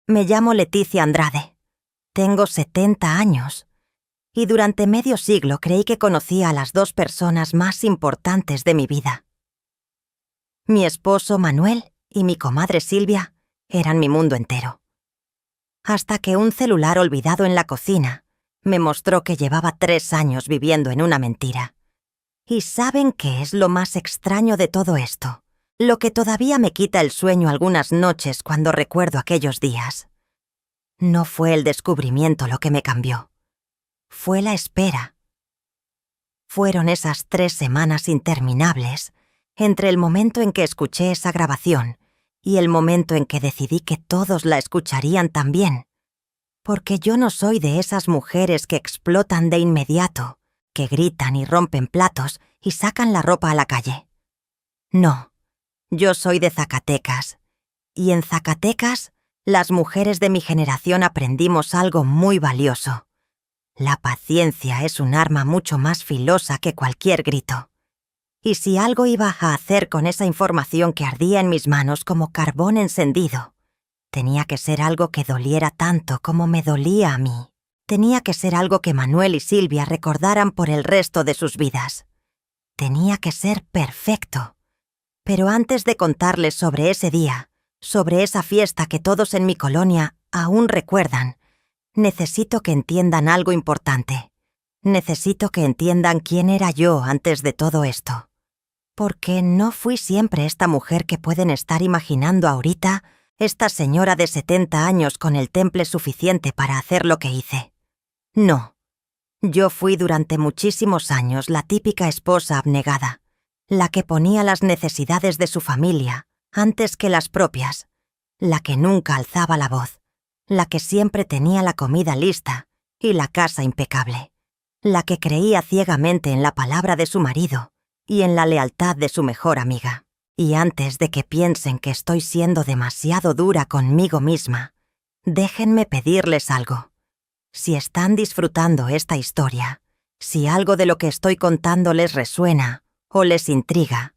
Me llamo Leticia Andrade. Tengo 70 años. Y durante medio siglo creí que conocía a las dos personas más importantes de mi vida. Mi esposo Manuel y mi comadre Silvia eran mi mundo entero. Hasta que un celular olvidado en la cocina me mostró que llevaba 3 años viviendo en una mentira. ¿Y saben qué es lo más extraño de todo esto? Lo que todavía me quita el sueño algunas noches cuando recuerdo aquellos días. No fue el descubrimiento lo que me cambió. Fue la espera. Fueron esas 3 semanas interminables entre el momento en que escuché esa grabación y el momento en que decidí que todos la escucharían también. Porque yo no soy de esas mujeres que explotan de inmediato, que gritan y rompen platos y sacan la ropa a la calle. No, yo soy de Zacatecas. Y en Zacatecas, las mujeres de mi generación aprendimos algo muy valioso. La paciencia es un arma mucho más filosa que cualquier grito. Y si algo iba a hacer con esa información que ardía en mis manos como carbón encendido, tenía que ser algo que doliera tanto como me dolía a mí. Tenía que ser algo que Manuel y Silvia recordaran por el resto de sus vidas. Tenía que ser perfecto. Pero antes de contarles sobre ese día, sobre esa fiesta que todos en mi colonia aún recuerdan, necesito que entiendan algo importante. Necesito que entiendan quién era yo antes de todo esto. Porque no fui siempre esta mujer que pueden estar imaginando ahorita, esta señora de 70 años con el temple suficiente para hacer lo que hice. No. Yo fui durante muchísimos años la típica esposa abnegada, la que ponía las necesidades de su familia antes que las propias, la que nunca alzaba la voz, la que siempre tenía la comida lista y la casa impecable, la que creía ciegamente en la palabra de su marido y en la lealtad de su mejor amiga. Y antes de que piensen que estoy siendo demasiado dura conmigo misma, déjenme pedirles algo. Si están disfrutando esta historia, si algo de lo que estoy contando les resuena o les intriga,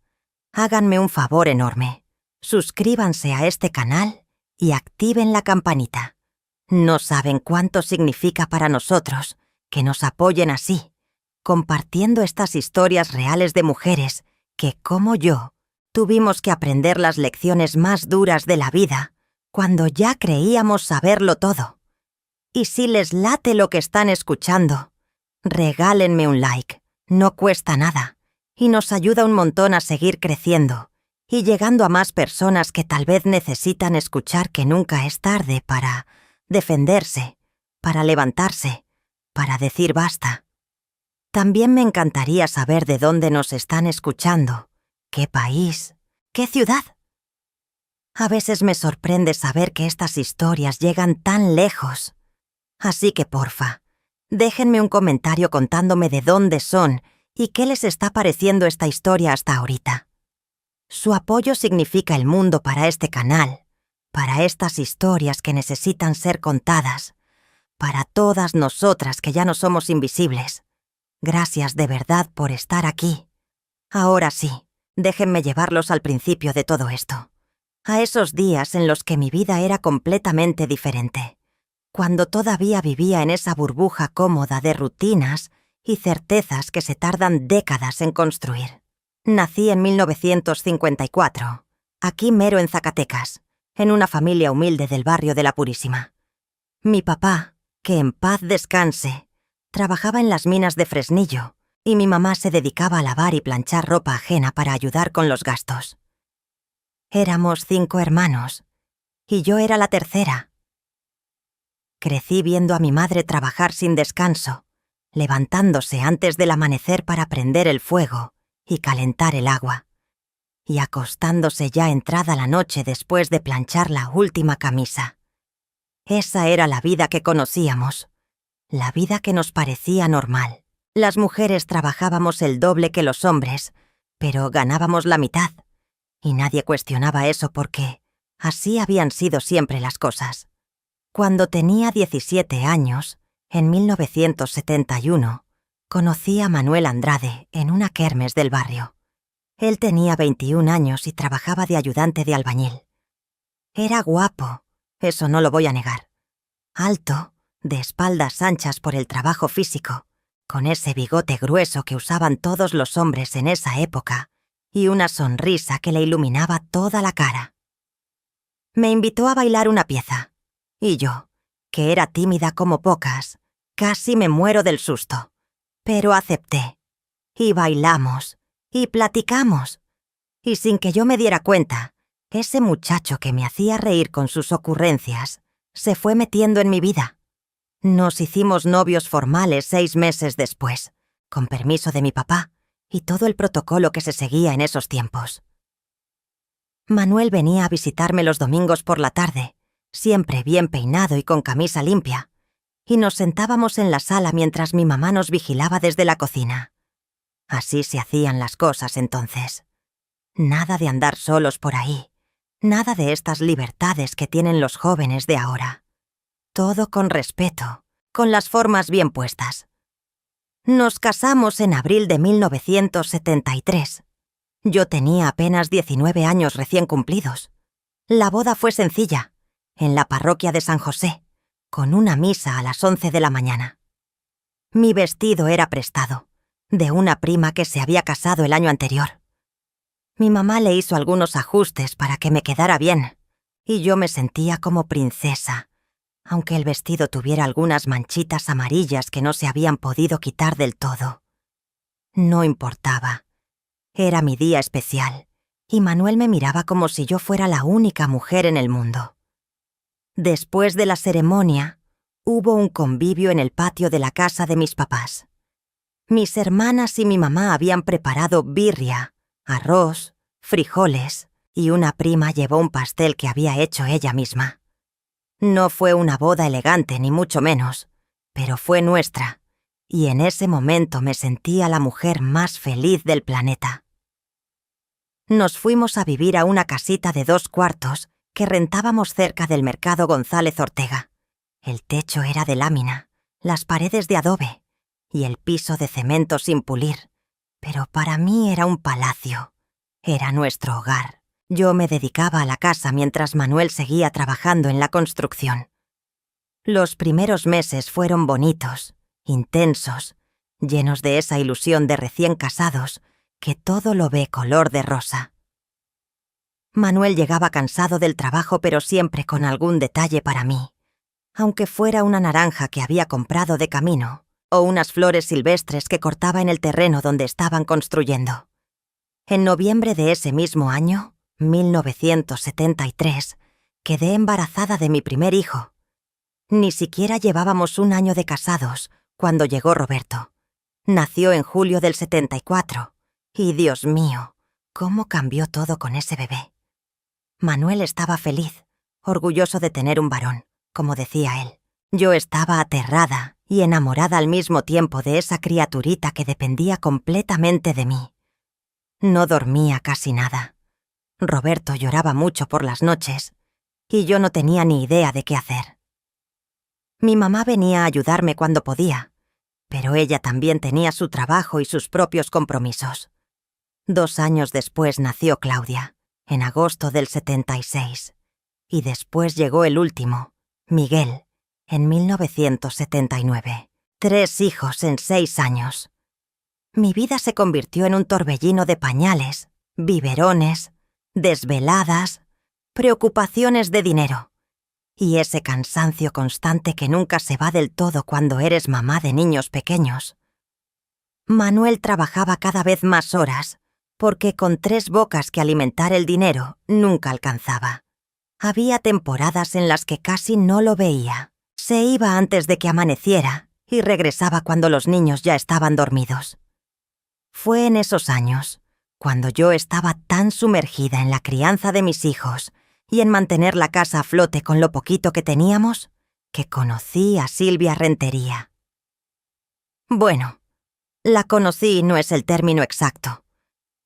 háganme un favor enorme. Suscríbanse a este canal y activen la campanita. No saben cuánto significa para nosotros que nos apoyen así, compartiendo estas historias reales de mujeres que, como yo, tuvimos que aprender las lecciones más duras de la vida cuando ya creíamos saberlo todo. Y si les late lo que están escuchando, regálenme un like, no cuesta nada, y nos ayuda un montón a seguir creciendo y llegando a más personas que tal vez necesitan escuchar que nunca es tarde para defenderse, para levantarse, para decir basta. También me encantaría saber de dónde nos están escuchando, qué país, qué ciudad. A veces me sorprende saber que estas historias llegan tan lejos. Así que porfa, déjenme un comentario contándome de dónde son y qué les está pareciendo esta historia hasta ahorita. Su apoyo significa el mundo para este canal, para estas historias que necesitan ser contadas, para todas nosotras que ya no somos invisibles. Gracias de verdad por estar aquí. Ahora sí, déjenme llevarlos al principio de todo esto, a esos días en los que mi vida era completamente diferente, cuando todavía vivía en esa burbuja cómoda de rutinas y certezas que se tardan décadas en construir. Nací en 1954, aquí mero en Zacatecas, en una familia humilde del barrio de La Purísima. Mi papá, que en paz descanse, trabajaba en las minas de Fresnillo y mi mamá se dedicaba a lavar y planchar ropa ajena para ayudar con los gastos. Éramos 5 hermanos y yo era la tercera. Crecí viendo a mi madre trabajar sin descanso, levantándose antes del amanecer para prender el fuego y calentar el agua, y acostándose ya entrada la noche después de planchar la última camisa. Esa era la vida que conocíamos, la vida que nos parecía normal. Las mujeres trabajábamos el doble que los hombres, pero ganábamos la mitad, y nadie cuestionaba eso porque así habían sido siempre las cosas. Cuando tenía 17 años, en 1971, conocí a Manuel Andrade en una kermes del barrio. Él tenía 21 años y trabajaba de ayudante de albañil. Era guapo, eso no lo voy a negar. Alto, de espaldas anchas por el trabajo físico, con ese bigote grueso que usaban todos los hombres en esa época, y una sonrisa que le iluminaba toda la cara. Me invitó a bailar una pieza, y yo, que era tímida como pocas, casi me muero del susto, pero acepté. Y bailamos, y platicamos, y sin que yo me diera cuenta, ese muchacho que me hacía reír con sus ocurrencias se fue metiendo en mi vida. Nos hicimos novios formales 6 meses después, con permiso de mi papá, y todo el protocolo que se seguía en esos tiempos. Manuel venía a visitarme los domingos por la tarde, siempre bien peinado y con camisa limpia, y nos sentábamos en la sala mientras mi mamá nos vigilaba desde la cocina. Así se hacían las cosas entonces. Nada de andar solos por ahí, nada de estas libertades que tienen los jóvenes de ahora. Todo con respeto, con las formas bien puestas. Nos casamos en abril de 1973. Yo tenía apenas 19 años recién cumplidos. La boda fue sencilla, en la parroquia de San José, con una misa a las 11 de la mañana. Mi vestido era prestado, de una prima que se había casado el año anterior. Mi mamá le hizo algunos ajustes para que me quedara bien, y yo me sentía como princesa, aunque el vestido tuviera algunas manchitas amarillas que no se habían podido quitar del todo. No importaba. Era mi día especial, y Manuel me miraba como si yo fuera la única mujer en el mundo. Después de la ceremonia, hubo un convivio en el patio de la casa de mis papás. Mis hermanas y mi mamá habían preparado birria, arroz, frijoles, y una prima llevó un pastel que había hecho ella misma. No fue una boda elegante, ni mucho menos, pero fue nuestra, y en ese momento me sentía la mujer más feliz del planeta. Nos fuimos a vivir a una casita de 2 cuartos que rentábamos cerca del mercado González Ortega. El techo era de lámina, las paredes de adobe y el piso de cemento sin pulir, pero para mí era un palacio. Era nuestro hogar. Yo me dedicaba a la casa mientras Manuel seguía trabajando en la construcción. Los primeros meses fueron bonitos, intensos, llenos de esa ilusión de recién casados que todo lo ve color de rosa. Manuel llegaba cansado del trabajo, pero siempre con algún detalle para mí, aunque fuera una naranja que había comprado de camino o unas flores silvestres que cortaba en el terreno donde estaban construyendo. En noviembre de ese mismo año, 1973, quedé embarazada de mi primer hijo. Ni siquiera llevábamos 1 año de casados cuando llegó Roberto. Nació en julio del 74, y Dios mío, cómo cambió todo con ese bebé. Manuel estaba feliz, orgulloso de tener un varón, como decía él. Yo estaba aterrada y enamorada al mismo tiempo de esa criaturita que dependía completamente de mí. No dormía casi nada. Roberto lloraba mucho por las noches, y yo no tenía ni idea de qué hacer. Mi mamá venía a ayudarme cuando podía, pero ella también tenía su trabajo y sus propios compromisos. 2 años después nació Claudia, en agosto del 76, y después llegó el último, Miguel, en 1979. 3 hijos en 6 años. Mi vida se convirtió en un torbellino de pañales, biberones, desveladas, preocupaciones de dinero y ese cansancio constante que nunca se va del todo cuando eres mamá de niños pequeños. Manuel trabajaba cada vez más horas, porque con 3 bocas que alimentar el dinero nunca alcanzaba. Había temporadas en las que casi no lo veía. Se iba antes de que amaneciera y regresaba cuando los niños ya estaban dormidos. Fue en esos años, cuando yo estaba tan sumergida en la crianza de mis hijos y en mantener la casa a flote con lo poquito que teníamos, que conocí a Silvia Rentería. Bueno, la conocí no es el término exacto.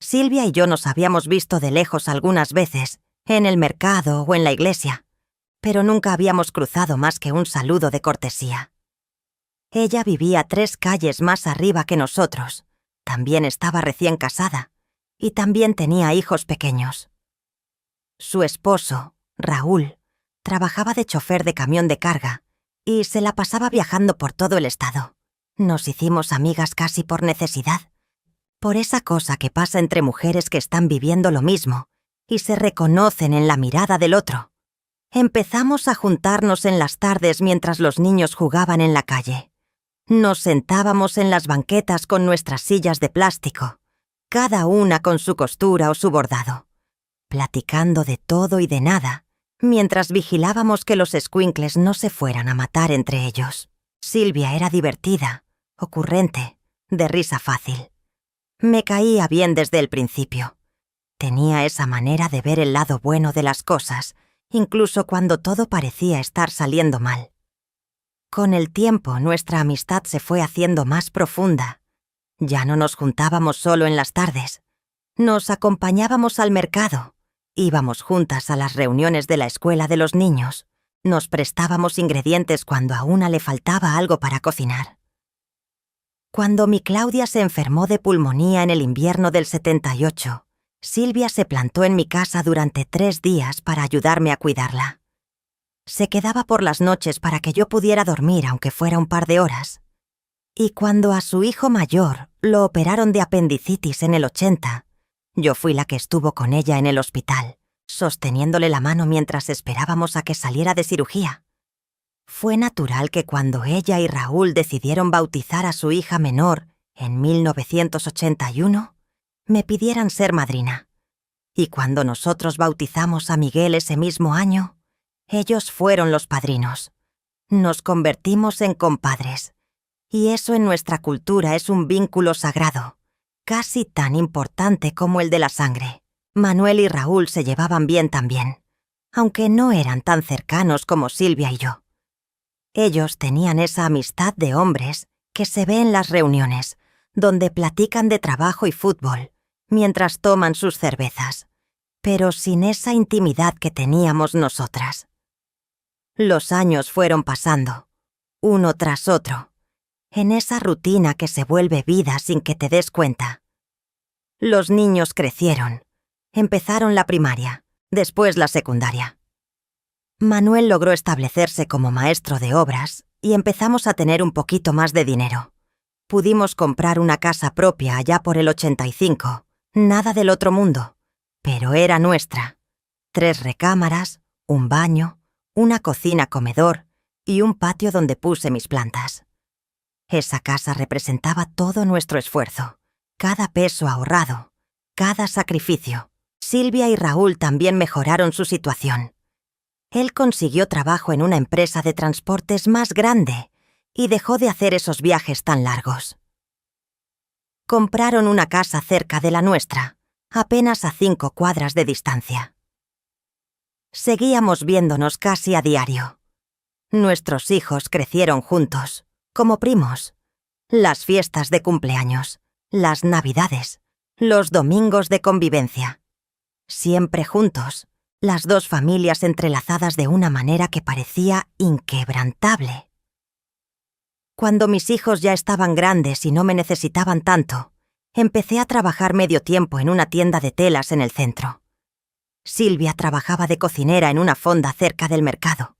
Silvia y yo nos habíamos visto de lejos algunas veces, en el mercado o en la iglesia, pero nunca habíamos cruzado más que un saludo de cortesía. Ella vivía 3 calles más arriba que nosotros, también estaba recién casada y también tenía hijos pequeños. Su esposo, Raúl, Trabajaba de chofer de camión de carga y se la pasaba viajando por todo el estado. Nos hicimos amigas casi por necesidad, por esa cosa que pasa entre mujeres que están viviendo lo mismo y se reconocen en la mirada del otro. Empezamos a juntarnos en las tardes mientras los niños jugaban en la calle. Nos sentábamos en las banquetas con nuestras sillas de plástico, cada una con su costura o su bordado, platicando de todo y de nada, mientras vigilábamos que los escuincles no se fueran a matar entre ellos. Silvia era divertida, ocurrente, de risa fácil. Me caía bien desde el principio. Tenía esa manera de ver el lado bueno de las cosas, incluso cuando todo parecía estar saliendo mal. Con el tiempo, nuestra amistad se fue haciendo más profunda. Ya no nos juntábamos solo en las tardes. Nos acompañábamos al mercado, íbamos juntas a las reuniones de la escuela de los niños, nos prestábamos ingredientes cuando a una le faltaba algo para cocinar. Cuando mi Claudia se enfermó de pulmonía en el invierno del 78, Silvia se plantó en mi casa durante 3 días para ayudarme a cuidarla. Se quedaba por las noches para que yo pudiera dormir aunque fuera un par de horas. Y cuando a su hijo mayor lo operaron de apendicitis en el 80, yo fui la que estuvo con ella en el hospital, sosteniéndole la mano mientras esperábamos a que saliera de cirugía. Fue natural que cuando ella y Raúl decidieron bautizar a su hija menor en 1981, me pidieran ser madrina. Y cuando nosotros bautizamos a Miguel ese mismo año, ellos fueron los padrinos. Nos convertimos en compadres. Y eso en nuestra cultura es un vínculo sagrado, casi tan importante como el de la sangre. Manuel y Raúl se llevaban bien también, aunque no eran tan cercanos como Silvia y yo. Ellos tenían esa amistad de hombres que se ve en las reuniones, donde platican de trabajo y fútbol, mientras toman sus cervezas, pero sin esa intimidad que teníamos nosotras. Los años fueron pasando, uno tras otro, en esa rutina que se vuelve vida sin que te des cuenta. Los niños crecieron, empezaron la primaria, después la secundaria. Manuel logró establecerse como maestro de obras y empezamos a tener un poquito más de dinero. Pudimos comprar una casa propia allá por el 85, nada del otro mundo, pero era nuestra. 3 recámaras, un baño, una cocina-comedor y un patio donde puse mis plantas. Esa casa representaba todo nuestro esfuerzo, cada peso ahorrado, cada sacrificio. Silvia y Raúl también mejoraron su situación. Él consiguió trabajo en una empresa de transportes más grande y dejó de hacer esos viajes tan largos. Compraron una casa cerca de la nuestra, apenas a 5 cuadras de distancia. Seguíamos viéndonos casi a diario. Nuestros hijos crecieron juntos, como primos. Las fiestas de cumpleaños, las navidades, los domingos de convivencia. Siempre juntos, las 2 familias entrelazadas de una manera que parecía inquebrantable. Cuando mis hijos ya estaban grandes y no me necesitaban tanto, empecé a trabajar medio tiempo en una tienda de telas en el centro. Silvia trabajaba de cocinera en una fonda cerca del mercado.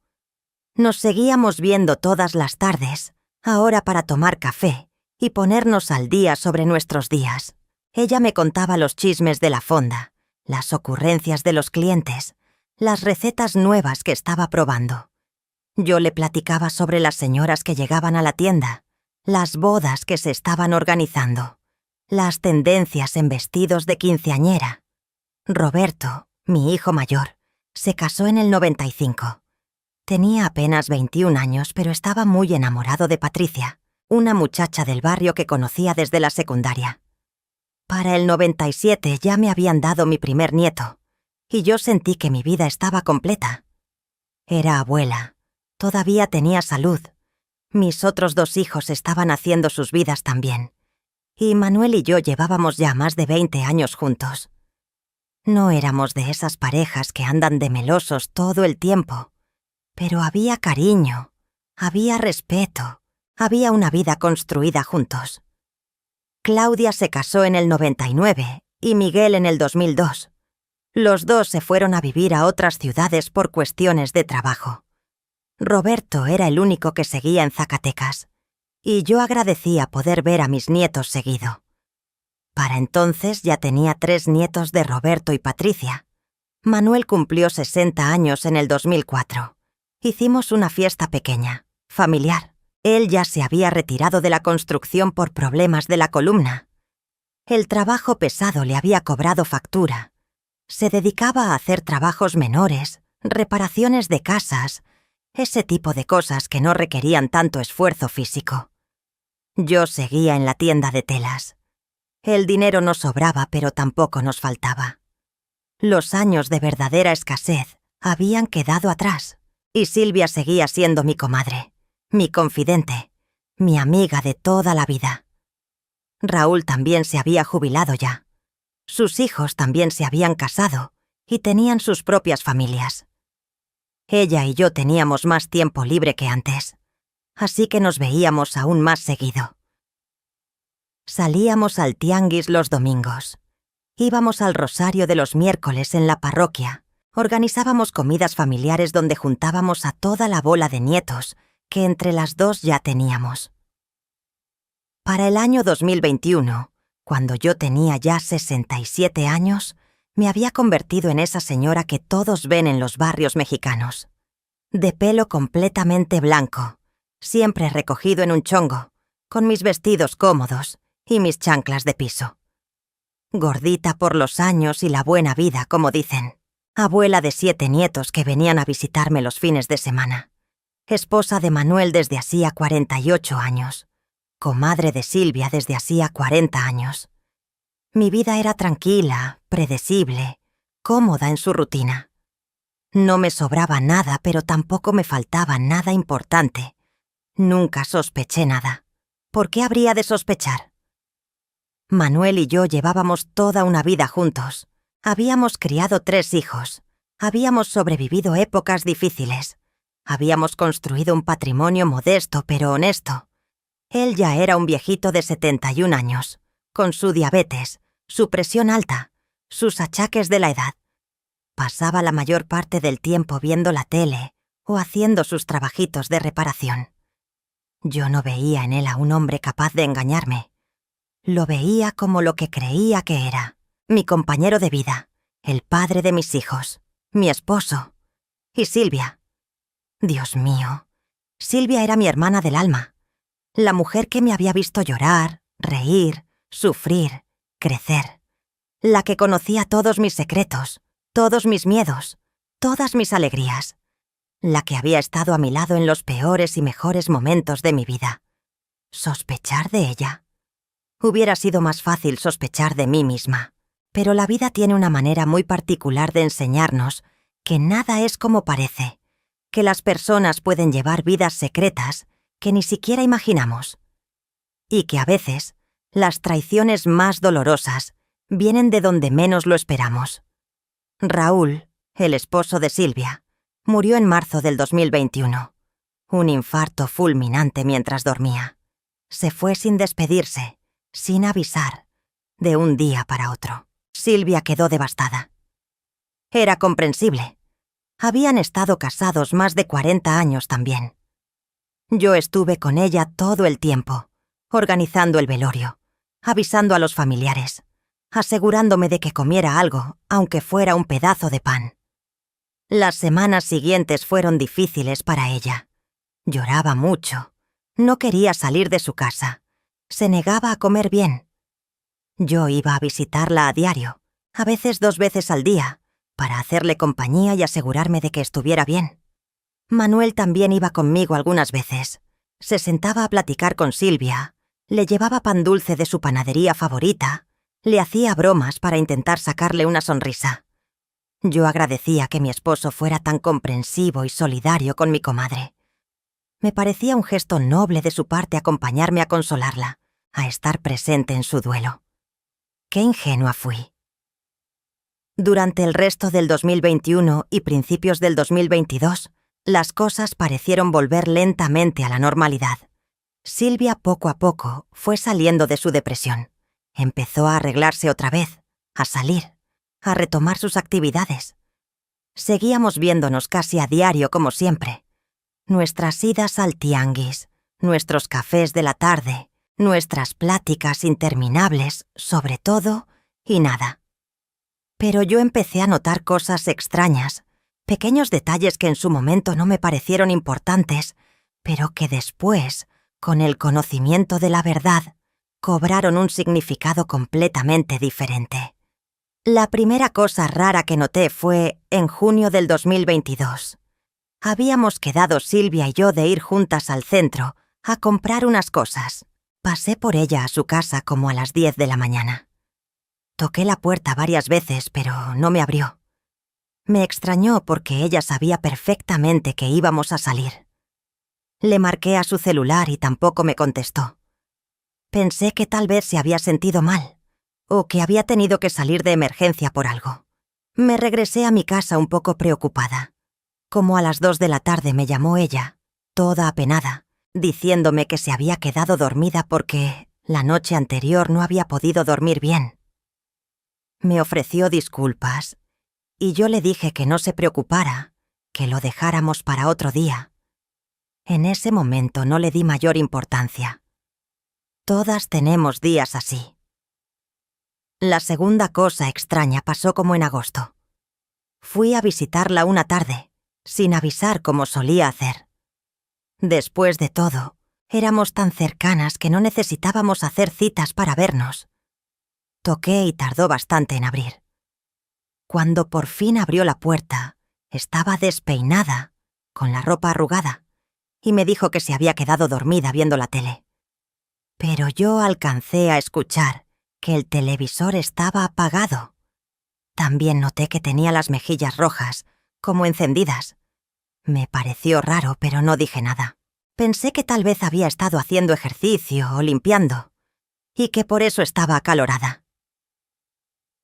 Nos seguíamos viendo todas las tardes, ahora para tomar café y ponernos al día sobre nuestros días. Ella me contaba los chismes de la fonda, las ocurrencias de los clientes, las recetas nuevas que estaba probando. Yo le platicaba sobre las señoras que llegaban a la tienda, las bodas que se estaban organizando, las tendencias en vestidos de quinceañera. Roberto, mi hijo mayor, se casó en el 95. Tenía apenas 21 años, pero estaba muy enamorado de Patricia, una muchacha del barrio que conocía desde la secundaria. Para el 97 ya me habían dado mi primer nieto, y yo sentí que mi vida estaba completa. Era abuela, todavía tenía salud. Mis otros 2 hijos estaban haciendo sus vidas también, y Manuel y yo llevábamos ya más de 20 años juntos. No éramos de esas parejas que andan de melosos todo el tiempo, pero había cariño, había respeto, había una vida construida juntos. Claudia se casó en el 99 y Miguel en el 2002. Los dos se fueron a vivir a otras ciudades por cuestiones de trabajo. Roberto era el único que seguía en Zacatecas, y yo agradecía poder ver a mis nietos seguido. Para entonces ya tenía 3 nietos de Roberto y Patricia. Manuel cumplió 60 años en el 2004. Hicimos una fiesta pequeña, familiar. Él ya se había retirado de la construcción por problemas de la columna. El trabajo pesado le había cobrado factura. Se dedicaba a hacer trabajos menores, reparaciones de casas, ese tipo de cosas que no requerían tanto esfuerzo físico. Yo seguía en la tienda de telas. El dinero no sobraba, pero tampoco nos faltaba. Los años de verdadera escasez habían quedado atrás, y Silvia seguía siendo mi comadre, mi confidente, mi amiga de toda la vida. Raúl también se había jubilado ya. Sus hijos también se habían casado y tenían sus propias familias. Ella y yo teníamos más tiempo libre que antes, así que nos veíamos aún más seguido. Salíamos al tianguis los domingos. Íbamos al rosario de los miércoles en la parroquia. Organizábamos comidas familiares donde juntábamos a toda la bola de nietos que entre las dos ya teníamos. Para el año 2021, cuando yo tenía ya 67 años, me había convertido en esa señora que todos ven en los barrios mexicanos. De pelo completamente blanco, siempre recogido en un chongo, con mis vestidos cómodos y mis chanclas de piso. Gordita por los años y la buena vida, como dicen. Abuela de 7 nietos que venían a visitarme los fines de semana. Esposa de Manuel desde hacía 48 años. Comadre de Silvia desde hacía 40 años. Mi vida era tranquila, predecible, cómoda en su rutina. No me sobraba nada, pero tampoco me faltaba nada importante. Nunca sospeché nada. ¿Por qué habría de sospechar? Manuel y yo llevábamos toda una vida juntos. Habíamos criado 3 hijos. Habíamos sobrevivido épocas difíciles. Habíamos construido un patrimonio modesto pero honesto. Él ya era un viejito de 71 años, con su diabetes, su presión alta, sus achaques de la edad. Pasaba la mayor parte del tiempo viendo la tele o haciendo sus trabajitos de reparación. Yo no veía en él a un hombre capaz de engañarme. Lo veía como lo que creía que era, mi compañero de vida, el padre de mis hijos, mi esposo. Y Silvia. Dios mío, Silvia era mi hermana del alma, la mujer que me había visto llorar, reír, sufrir, crecer, la que conocía todos mis secretos, todos mis miedos, todas mis alegrías, la que había estado a mi lado en los peores y mejores momentos de mi vida. ¿Sospechar de ella? Hubiera sido más fácil sospechar de mí misma, pero la vida tiene una manera muy particular de enseñarnos que nada es como parece, que las personas pueden llevar vidas secretas que ni siquiera imaginamos, y que a veces las traiciones más dolorosas vienen de donde menos lo esperamos. Raúl, el esposo de Silvia, murió en marzo del 2021. Un infarto fulminante mientras dormía. Se fue sin despedirse, sin avisar, de un día para otro. Silvia quedó devastada. Era comprensible. Habían estado casados más de 40 años también. Yo estuve con ella todo el tiempo, organizando el velorio, avisando a los familiares, asegurándome de que comiera algo, aunque fuera un pedazo de pan. Las semanas siguientes fueron difíciles para ella. Lloraba mucho. No quería salir de su casa. Se negaba a comer bien. Yo iba a visitarla a diario, a veces 2 veces al día, para hacerle compañía y asegurarme de que estuviera bien. Manuel también iba conmigo algunas veces. Se sentaba a platicar con Silvia, le llevaba pan dulce de su panadería favorita, le hacía bromas para intentar sacarle una sonrisa. Yo agradecía que mi esposo fuera tan comprensivo y solidario con mi comadre. Me parecía un gesto noble de su parte acompañarme a consolarla, a estar presente en su duelo. Qué ingenua fui. Durante el resto del 2021 y principios del 2022, las cosas parecieron volver lentamente a la normalidad. Silvia poco a poco fue saliendo de su depresión. Empezó a arreglarse otra vez, a salir, a retomar sus actividades. Seguíamos viéndonos casi a diario como siempre. Nuestras idas al tianguis, nuestros cafés de la tarde, nuestras pláticas interminables sobre todo y nada. Pero yo empecé a notar cosas extrañas, pequeños detalles que en su momento no me parecieron importantes, pero que después, con el conocimiento de la verdad, cobraron un significado completamente diferente. La primera cosa rara que noté fue en junio del 2022. Habíamos quedado Silvia y yo de ir juntas al centro a comprar unas cosas. Pasé por ella a su casa como a las 10 de la mañana. Toqué la puerta varias veces, pero no me abrió. Me extrañó porque ella sabía perfectamente que íbamos a salir. Le marqué a su celular y tampoco me contestó. Pensé que tal vez se había sentido mal, o que había tenido que salir de emergencia por algo. Me regresé a mi casa un poco preocupada. Como a las 2 de la tarde me llamó ella, toda apenada, diciéndome que se había quedado dormida porque la noche anterior no había podido dormir bien. Me ofreció disculpas, y yo le dije que no se preocupara, que lo dejáramos para otro día. En ese momento no le di mayor importancia. Todas tenemos días así. La segunda cosa extraña pasó como en agosto. Fui a visitarla una tarde, sin avisar como solía hacer. Después de todo, éramos tan cercanas que no necesitábamos hacer citas para vernos. Toqué y tardó bastante en abrir. Cuando por fin abrió la puerta, estaba despeinada, con la ropa arrugada, y me dijo que se había quedado dormida viendo la tele. Pero yo alcancé a escuchar que el televisor estaba apagado. También noté que tenía las mejillas rojas, como encendidas. Me pareció raro, pero no dije nada. Pensé que tal vez había estado haciendo ejercicio o limpiando, y que por eso estaba acalorada.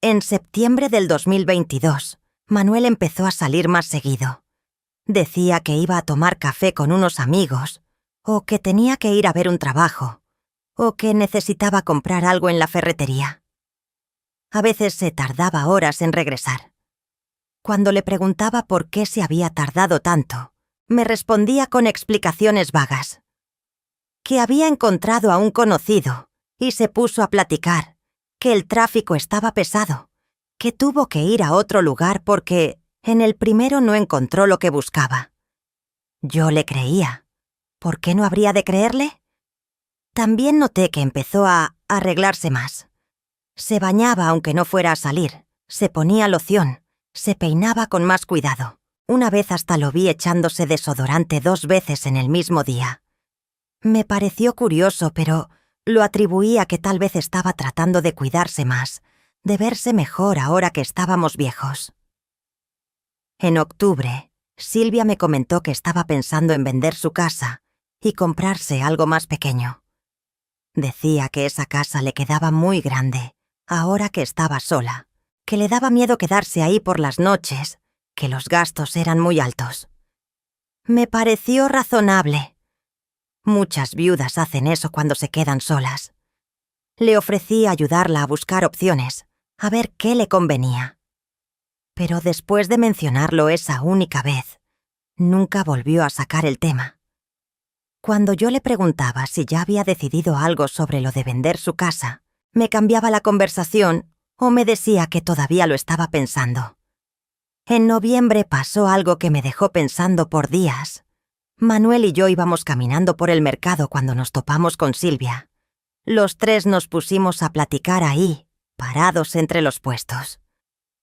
En septiembre del 2022, Manuel empezó a salir más seguido. Decía que iba a tomar café con unos amigos, o que tenía que ir a ver un trabajo, o que necesitaba comprar algo en la ferretería. A veces se tardaba horas en regresar. Cuando le preguntaba por qué se había tardado tanto, me respondía con explicaciones vagas. Que había encontrado a un conocido y se puso a platicar, que el tráfico estaba pesado, que tuvo que ir a otro lugar porque en el primero no encontró lo que buscaba. Yo le creía. ¿Por qué no habría de creerle? También noté que empezó a arreglarse más. Se bañaba aunque no fuera a salir, se ponía loción, se peinaba con más cuidado. Una vez hasta lo vi echándose desodorante 2 veces en el mismo día. Me pareció curioso, pero lo atribuí a que tal vez estaba tratando de cuidarse más, de verse mejor ahora que estábamos viejos. En octubre, Silvia me comentó que estaba pensando en vender su casa y comprarse algo más pequeño. Decía que esa casa le quedaba muy grande, ahora que estaba sola, que le daba miedo quedarse ahí por las noches, que los gastos eran muy altos. Me pareció razonable. Muchas viudas hacen eso cuando se quedan solas. Le ofrecí ayudarla a buscar opciones, a ver qué le convenía. Pero después de mencionarlo esa única vez, nunca volvió a sacar el tema. Cuando yo le preguntaba si ya había decidido algo sobre lo de vender su casa, me cambiaba la conversación o me decía que todavía lo estaba pensando. En noviembre pasó algo que me dejó pensando por días. Manuel y yo íbamos caminando por el mercado cuando nos topamos con Silvia. Los 3 nos pusimos a platicar ahí, parados entre los puestos.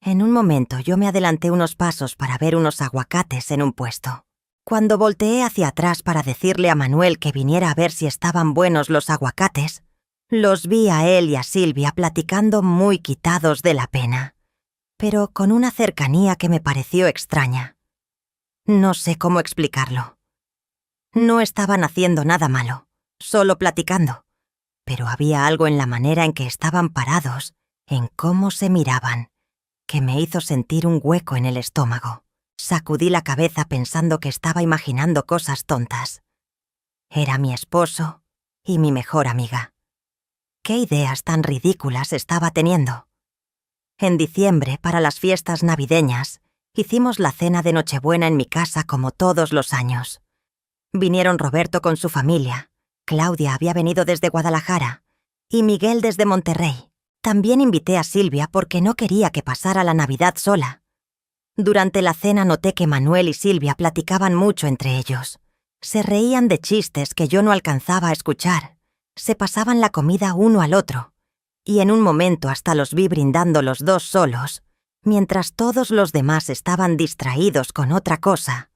En un momento yo me adelanté unos pasos para ver unos aguacates en un puesto. Cuando volteé hacia atrás para decirle a Manuel que viniera a ver si estaban buenos los aguacates, los vi a él y a Silvia platicando muy quitados de la pena, pero con una cercanía que me pareció extraña. No sé cómo explicarlo. No estaban haciendo nada malo, solo platicando, pero había algo en la manera en que estaban parados, en cómo se miraban, que me hizo sentir un hueco en el estómago. Sacudí la cabeza pensando que estaba imaginando cosas tontas. Era mi esposo y mi mejor amiga. ¿Qué ideas tan ridículas estaba teniendo? En diciembre, para las fiestas navideñas, hicimos la cena de Nochebuena en mi casa como todos los años. Vinieron Roberto con su familia, Claudia había venido desde Guadalajara y Miguel desde Monterrey. También invité a Silvia porque no quería que pasara la Navidad sola. Durante la cena noté que Manuel y Silvia platicaban mucho entre ellos. Se reían de chistes que yo no alcanzaba a escuchar. Se pasaban la comida uno al otro. Y en un momento hasta los vi brindando los dos solos, mientras todos los demás estaban distraídos con otra cosa.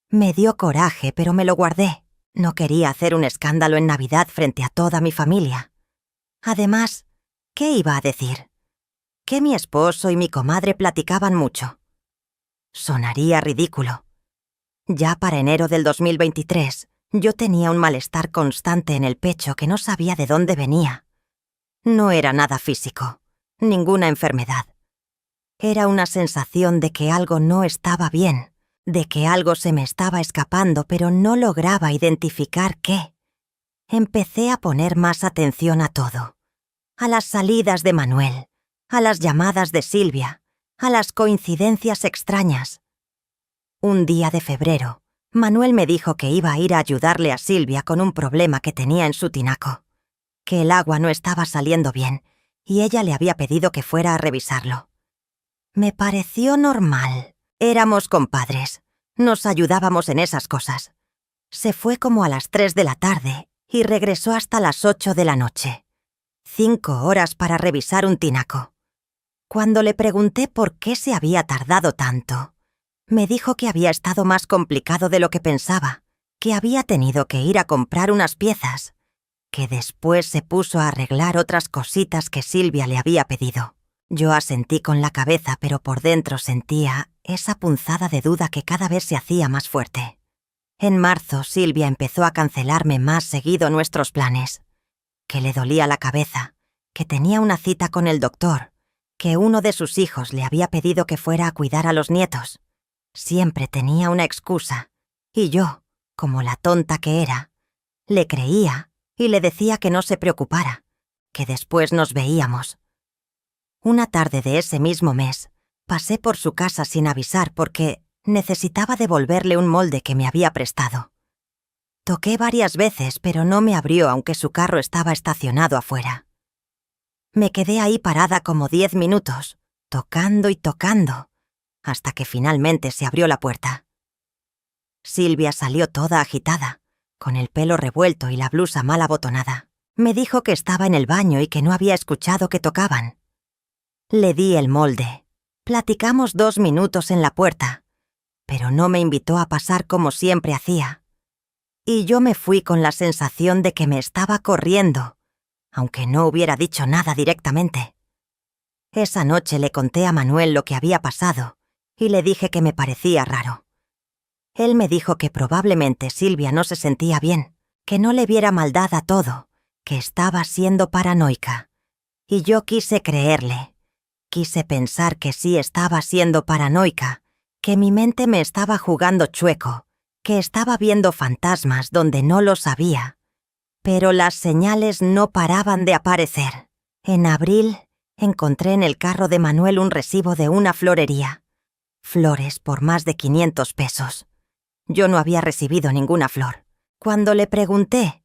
Me dio coraje, pero me lo guardé. No quería hacer un escándalo en Navidad frente a toda mi familia. Además, ¿qué iba a decir? Que mi esposo y mi comadre platicaban mucho. Sonaría ridículo. Ya para enero del 2023, yo tenía un malestar constante en el pecho que no sabía de dónde venía. No era nada físico, ninguna enfermedad. Era una sensación de que algo no estaba bien, de que algo se me estaba escapando, pero no lograba identificar qué. Empecé a poner más atención a todo. A las salidas de Manuel, a las llamadas de Silvia, a las coincidencias extrañas. Un día de febrero, Manuel me dijo que iba a ir a ayudarle a Silvia con un problema que tenía en su tinaco, que el agua no estaba saliendo bien y ella le había pedido que fuera a revisarlo. Me pareció normal. Éramos compadres. Nos ayudábamos en esas cosas. Se fue como a las 3 de la tarde y regresó hasta las 8 de la noche. 5 horas para revisar un tinaco. Cuando le pregunté por qué se había tardado tanto, me dijo que había estado más complicado de lo que pensaba, que había tenido que ir a comprar unas piezas, que después se puso a arreglar otras cositas que Silvia le había pedido. Yo asentí con la cabeza, pero por dentro sentía esa punzada de duda que cada vez se hacía más fuerte. En marzo, Silvia empezó a cancelarme más seguido nuestros planes. Que le dolía la cabeza, que tenía una cita con el doctor, que uno de sus hijos le había pedido que fuera a cuidar a los nietos. Siempre tenía una excusa, y yo, como la tonta que era, le creía y le decía que no se preocupara, que después nos veíamos. Una tarde de ese mismo mes, pasé por su casa sin avisar porque necesitaba devolverle un molde que me había prestado. Toqué varias veces, pero no me abrió aunque su carro estaba estacionado afuera. Me quedé ahí parada como 10 minutos, tocando y tocando, hasta que finalmente se abrió la puerta. Silvia salió toda agitada, con el pelo revuelto y la blusa mal abotonada. Me dijo que estaba en el baño y que no había escuchado que tocaban. Le di el molde. Platicamos 2 minutos en la puerta, pero no me invitó a pasar como siempre hacía. Y yo me fui con la sensación de que me estaba corriendo, aunque no hubiera dicho nada directamente. Esa noche le conté a Manuel lo que había pasado y le dije que me parecía raro. Él me dijo que probablemente Silvia no se sentía bien, que no le viera maldad a todo, que estaba siendo paranoica. Y yo quise creerle. Quise pensar que sí estaba siendo paranoica, que mi mente me estaba jugando chueco, que estaba viendo fantasmas donde no lo sabía. Pero las señales no paraban de aparecer. En abril, encontré en el carro de Manuel un recibo de una florería. Flores por más de 500 pesos. Yo no había recibido ninguna flor. Cuando le pregunté,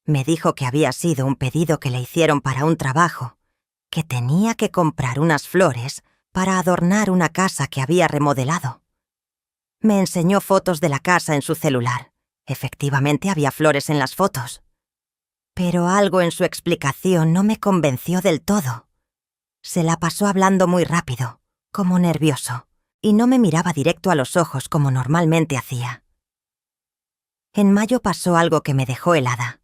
me dijo que había sido un pedido que le hicieron para un trabajo, que tenía que comprar unas flores para adornar una casa que había remodelado. Me enseñó fotos de la casa en su celular. Efectivamente había flores en las fotos. Pero algo en su explicación no me convenció del todo. Se la pasó hablando muy rápido, como nervioso, y no me miraba directo a los ojos como normalmente hacía. En mayo pasó algo que me dejó helada.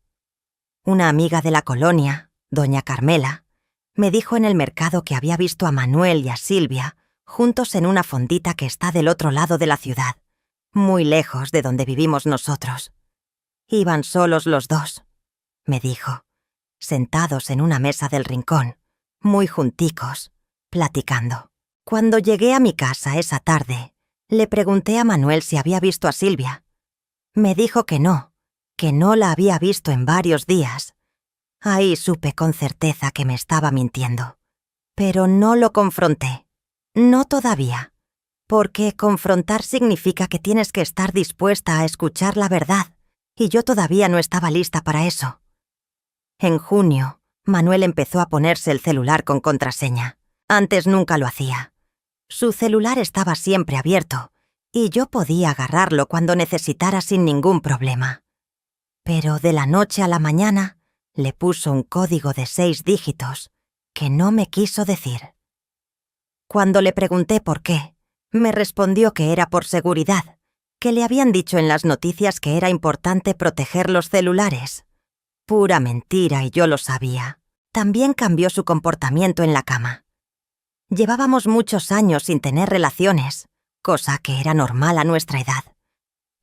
Una amiga de la colonia, doña Carmela, me dijo en el mercado que había visto a Manuel y a Silvia juntos en una fondita que está del otro lado de la ciudad, muy lejos de donde vivimos nosotros. Iban solos los dos, me dijo, sentados en una mesa del rincón, muy junticos, platicando. Cuando llegué a mi casa esa tarde, le pregunté a Manuel si había visto a Silvia. Me dijo que no la había visto en varios días. Ahí supe con certeza que me estaba mintiendo. Pero no lo confronté. No todavía. Porque confrontar significa que tienes que estar dispuesta a escuchar la verdad, y yo todavía no estaba lista para eso. En junio, Manuel empezó a ponerse el celular con contraseña. Antes nunca lo hacía. Su celular estaba siempre abierto, y yo podía agarrarlo cuando necesitara sin ningún problema. Pero de la noche a la mañana, le puso un código de 6 dígitos que no me quiso decir. Cuando le pregunté por qué, me respondió que era por seguridad, que le habían dicho en las noticias que era importante proteger los celulares. Pura mentira, y yo lo sabía. También cambió su comportamiento en la cama. Llevábamos muchos años sin tener relaciones, cosa que era normal a nuestra edad.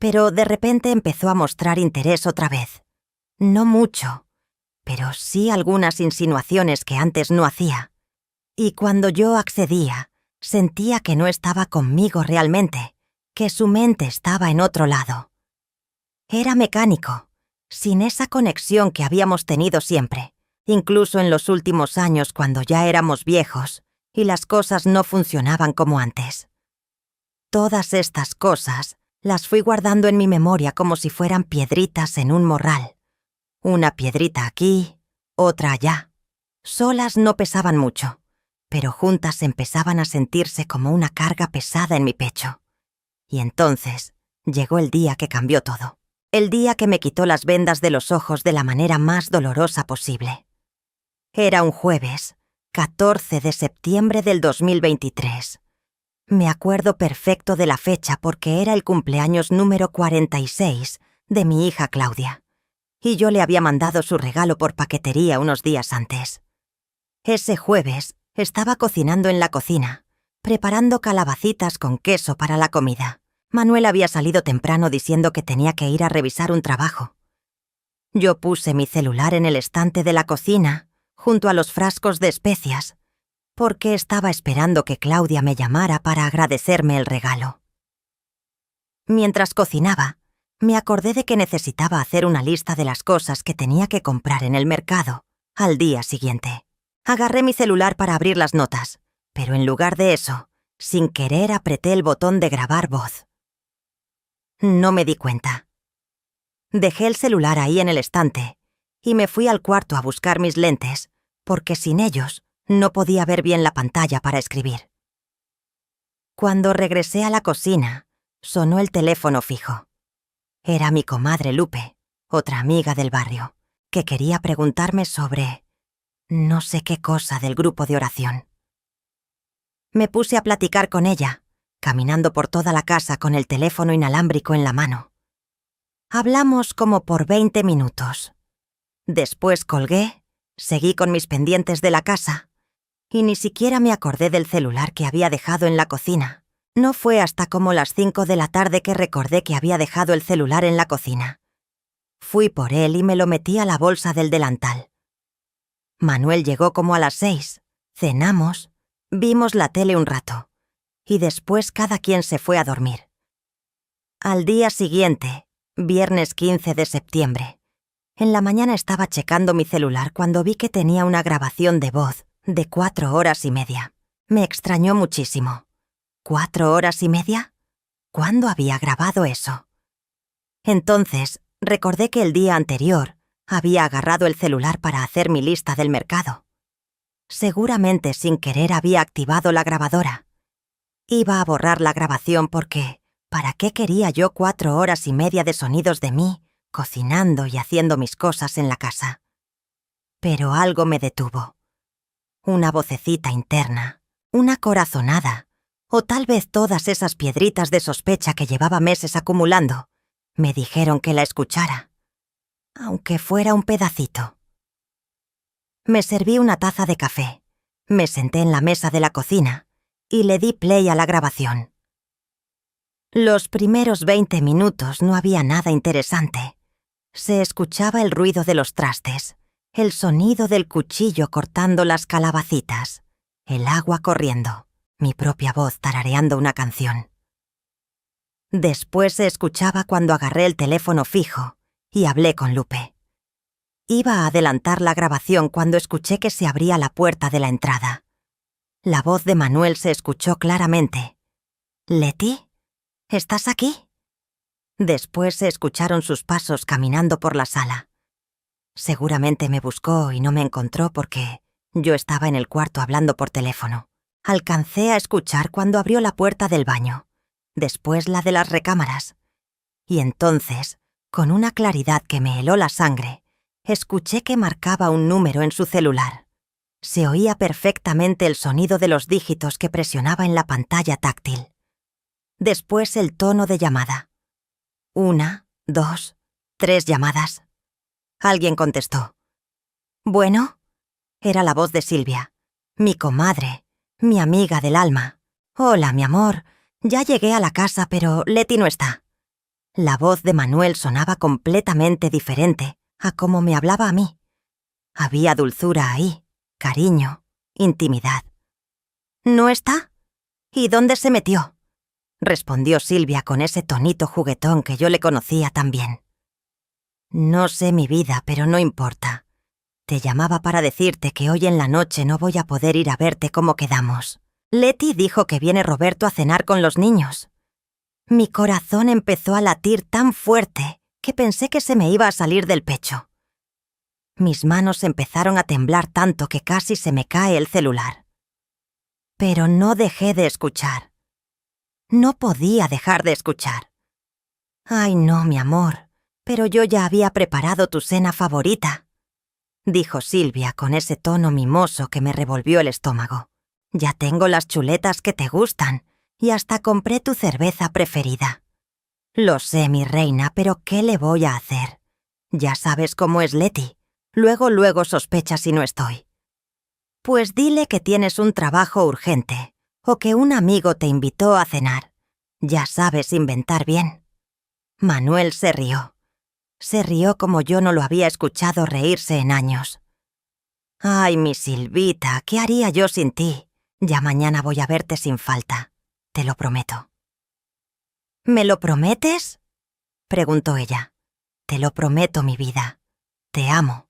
Pero de repente empezó a mostrar interés otra vez. No mucho, pero sí algunas insinuaciones que antes no hacía. Y cuando yo accedía, sentía que no estaba conmigo realmente, que su mente estaba en otro lado. Era mecánico, sin esa conexión que habíamos tenido siempre, incluso en los últimos años cuando ya éramos viejos y las cosas no funcionaban como antes. Todas estas cosas las fui guardando en mi memoria como si fueran piedritas en un morral. Una piedrita aquí, otra allá. Solas no pesaban mucho, pero juntas empezaban a sentirse como una carga pesada en mi pecho. Y entonces llegó el día que cambió todo. El día que me quitó las vendas de los ojos de la manera más dolorosa posible. Era un jueves, 14 de septiembre del 2023. Me acuerdo perfecto de la fecha porque era el cumpleaños número 46 de mi hija Claudia, y yo le había mandado su regalo por paquetería unos días antes. Ese jueves estaba cocinando en la cocina, preparando calabacitas con queso para la comida. Manuel había salido temprano diciendo que tenía que ir a revisar un trabajo. Yo puse mi celular en el estante de la cocina, junto a los frascos de especias, porque estaba esperando que Claudia me llamara para agradecerme el regalo. Mientras cocinaba, me acordé de que necesitaba hacer una lista de las cosas que tenía que comprar en el mercado al día siguiente. Agarré mi celular para abrir las notas, pero en lugar de eso, sin querer apreté el botón de grabar voz. No me di cuenta. Dejé el celular ahí en el estante y me fui al cuarto a buscar mis lentes, porque sin ellos no podía ver bien la pantalla para escribir. Cuando regresé a la cocina, sonó el teléfono fijo. Era mi comadre Lupe, otra amiga del barrio, que quería preguntarme sobre no sé qué cosa del grupo de oración. Me puse a platicar con ella, caminando por toda la casa con el teléfono inalámbrico en la mano. Hablamos como por 20 minutos. Después colgué, seguí con mis pendientes de la casa, y ni siquiera me acordé del celular que había dejado en la cocina. No fue hasta como las 5 de la tarde que recordé que había dejado el celular en la cocina. Fui por él y me lo metí a la bolsa del delantal. Manuel llegó como a las 6, cenamos, vimos la tele un rato, y después cada quien se fue a dormir. Al día siguiente, viernes 15 de septiembre, en la mañana estaba checando mi celular cuando vi que tenía una grabación de voz de 4 horas y media. Me extrañó muchísimo. ¿4 horas y media? ¿Cuándo había grabado eso? Entonces, recordé que el día anterior había agarrado el celular para hacer mi lista del mercado. Seguramente sin querer había activado la grabadora. Iba a borrar la grabación porque, ¿para qué quería yo 4 horas y media de sonidos de mí, cocinando y haciendo mis cosas en la casa? Pero algo me detuvo. Una vocecita interna, una corazonada, o tal vez todas esas piedritas de sospecha que llevaba meses acumulando, me dijeron que la escuchara, aunque fuera un pedacito. Me serví una taza de café, me senté en la mesa de la cocina y le di play a la grabación. Los primeros 20 minutos no había nada interesante. Se escuchaba el ruido de los trastes, el sonido del cuchillo cortando las calabacitas, el agua corriendo, mi propia voz tarareando una canción. Después se escuchaba cuando agarré el teléfono fijo y hablé con Lupe. Iba a adelantar la grabación cuando escuché que se abría la puerta de la entrada. La voz de Manuel se escuchó claramente. «¿Leti? ¿Estás aquí?» Después se escucharon sus pasos caminando por la sala. Seguramente me buscó y no me encontró porque yo estaba en el cuarto hablando por teléfono. Alcancé a escuchar cuando abrió la puerta del baño, después la de las recámaras. Y entonces, con una claridad que me heló la sangre, escuché que marcaba un número en su celular. Se oía perfectamente el sonido de los dígitos que presionaba en la pantalla táctil. Después el tono de llamada. 1, 2, 3 llamadas. Alguien contestó. «¿Bueno?» Era la voz de Silvia, mi comadre, mi amiga del alma. «Hola, mi amor. Ya llegué a la casa, pero Leti no está». La voz de Manuel sonaba completamente diferente a cómo me hablaba a mí. Había dulzura ahí, cariño, intimidad. «¿No está? ¿Y dónde se metió?», respondió Silvia con ese tonito juguetón que yo le conocía tan bien. «No sé, mi vida, pero no importa. Te llamaba para decirte que hoy en la noche no voy a poder ir a verte como quedamos. Leti dijo que viene Roberto a cenar con los niños». Mi corazón empezó a latir tan fuerte que pensé que se me iba a salir del pecho. Mis manos empezaron a temblar tanto que casi se me cae el celular. Pero no dejé de escuchar. No podía dejar de escuchar. «Ay, no, mi amor, pero yo ya había preparado tu cena favorita», dijo Silvia con ese tono mimoso que me revolvió el estómago. «Ya tengo las chuletas que te gustan y hasta compré tu cerveza preferida». «Lo sé, mi reina, pero ¿qué le voy a hacer? Ya sabes cómo es Leti. Luego sospecha si no estoy». «Pues dile que tienes un trabajo urgente o que un amigo te invitó a cenar. Ya sabes inventar bien». Manuel se rió. Se rió como yo no lo había escuchado reírse en años. «Ay, mi Silvita, ¿qué haría yo sin ti? Ya mañana voy a verte sin falta. Te lo prometo». «¿Me lo prometes?», preguntó ella. «Te lo prometo, mi vida. Te amo».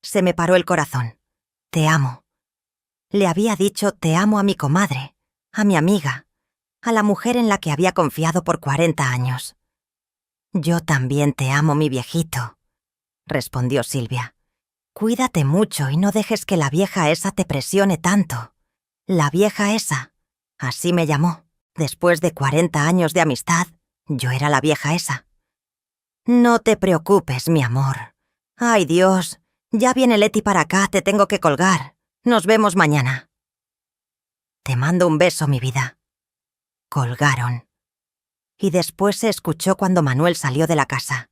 Se me paró el corazón. «Te amo». Le había dicho te amo a mi comadre, a mi amiga, a la mujer en la que había confiado por 40 años. «Yo también te amo, mi viejito», respondió Silvia. «Cuídate mucho y no dejes que la vieja esa te presione tanto». La vieja esa, así me llamó. Después de 40 años de amistad, yo era la vieja esa. «No te preocupes, mi amor. Ay, Dios, ya viene Leti para acá, te tengo que colgar. Nos vemos mañana». «Te mando un beso, mi vida». Colgaron. Y después se escuchó cuando Manuel salió de la casa.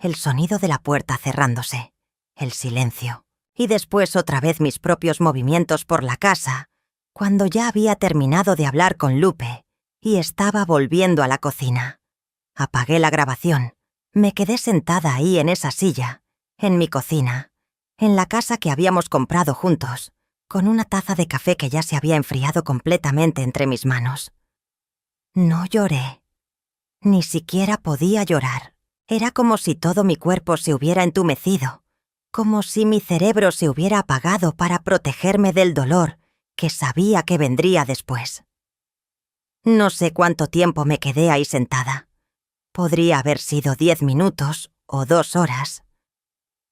El sonido de la puerta cerrándose. El silencio. Y después otra vez mis propios movimientos por la casa, cuando ya había terminado de hablar con Lupe y estaba volviendo a la cocina. Apagué la grabación. Me quedé sentada ahí en esa silla, en mi cocina, en la casa que habíamos comprado juntos, con una taza de café que ya se había enfriado completamente entre mis manos. No lloré. Ni siquiera podía llorar. Era como si todo mi cuerpo se hubiera entumecido, como si mi cerebro se hubiera apagado para protegerme del dolor que sabía que vendría después. No sé cuánto tiempo me quedé ahí sentada. Podría haber sido 10 minutos o 2 horas.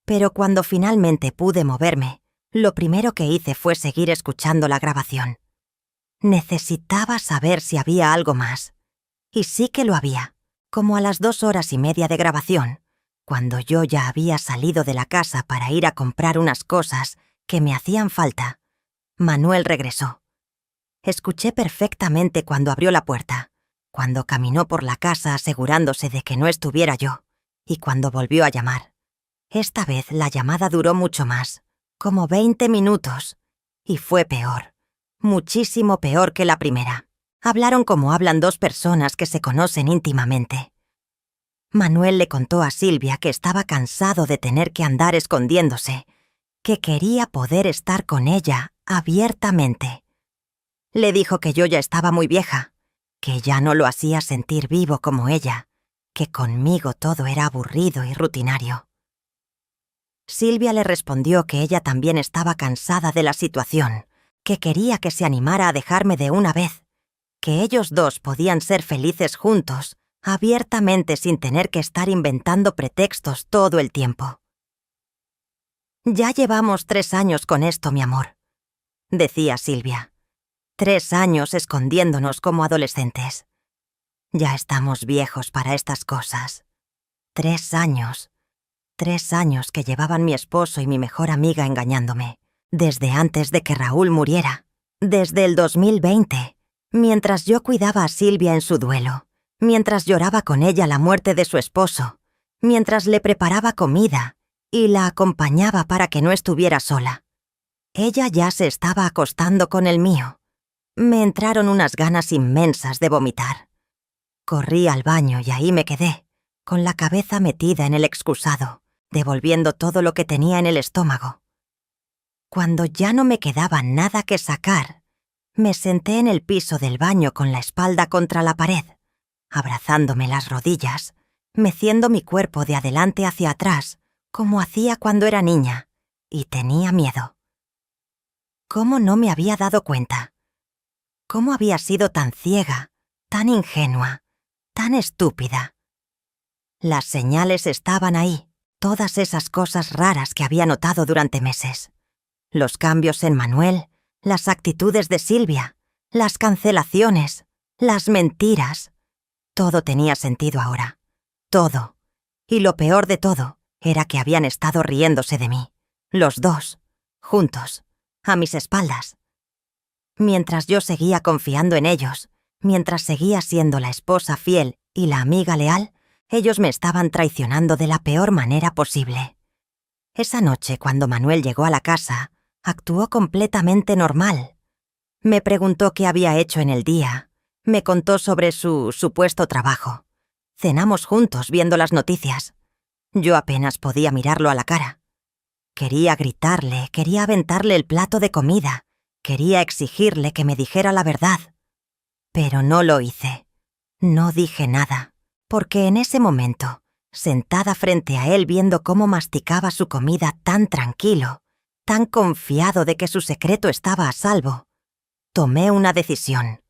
Pero cuando finalmente pude moverme, lo primero que hice fue seguir escuchando la grabación. Necesitaba saber si había algo más. Y sí que lo había. Como a las 2 horas y media de grabación, cuando yo ya había salido de la casa para ir a comprar unas cosas que me hacían falta, Manuel regresó. Escuché perfectamente cuando abrió la puerta, cuando caminó por la casa asegurándose de que no estuviera yo, y cuando volvió a llamar. Esta vez la llamada duró mucho más, como 20 minutos, y fue peor, muchísimo peor que la primera. Hablaron como hablan 2 personas que se conocen íntimamente. Manuel le contó a Silvia que estaba cansado de tener que andar escondiéndose, que quería poder estar con ella abiertamente. Le dijo que yo ya estaba muy vieja, que ya no lo hacía sentir vivo como ella, que conmigo todo era aburrido y rutinario. Silvia le respondió que ella también estaba cansada de la situación, que quería que se animara a dejarme de una vez, que ellos dos podían ser felices juntos, abiertamente sin tener que estar inventando pretextos todo el tiempo. «Ya llevamos 3 años con esto, mi amor», decía Silvia. 3 años escondiéndonos como adolescentes. Ya estamos viejos para estas cosas. 3 años. 3 años que llevaban mi esposo y mi mejor amiga engañándome, desde antes de que Raúl muriera, desde el 2020, mientras yo cuidaba a Silvia en su duelo, mientras lloraba con ella la muerte de su esposo, mientras le preparaba comida y la acompañaba para que no estuviera sola. Ella ya se estaba acostando con el mío. Me entraron unas ganas inmensas de vomitar. Corrí al baño y ahí me quedé, con la cabeza metida en el excusado, devolviendo todo lo que tenía en el estómago. Cuando ya no me quedaba nada que sacar, me senté en el piso del baño con la espalda contra la pared, abrazándome las rodillas, meciendo mi cuerpo de adelante hacia atrás, como hacía cuando era niña, y tenía miedo. ¿Cómo no me había dado cuenta? ¿Cómo había sido tan ciega, tan ingenua, tan estúpida? Las señales estaban ahí, todas esas cosas raras que había notado durante meses. Los cambios en Manuel, las actitudes de Silvia, las cancelaciones, las mentiras. Todo tenía sentido ahora. Todo. Y lo peor de todo era que habían estado riéndose de mí. Los dos. Juntos. A mis espaldas. Mientras yo seguía confiando en ellos, mientras seguía siendo la esposa fiel y la amiga leal, ellos me estaban traicionando de la peor manera posible. Esa noche, cuando Manuel llegó a la casa, actuó completamente normal. Me preguntó qué había hecho en el día, me contó sobre su supuesto trabajo. Cenamos juntos viendo las noticias. Yo apenas podía mirarlo a la cara. Quería gritarle, quería aventarle el plato de comida, quería exigirle que me dijera la verdad. Pero no lo hice. No dije nada, porque en ese momento, sentada frente a él viendo cómo masticaba su comida tan tranquilo, tan confiado de que su secreto estaba a salvo, tomé una decisión.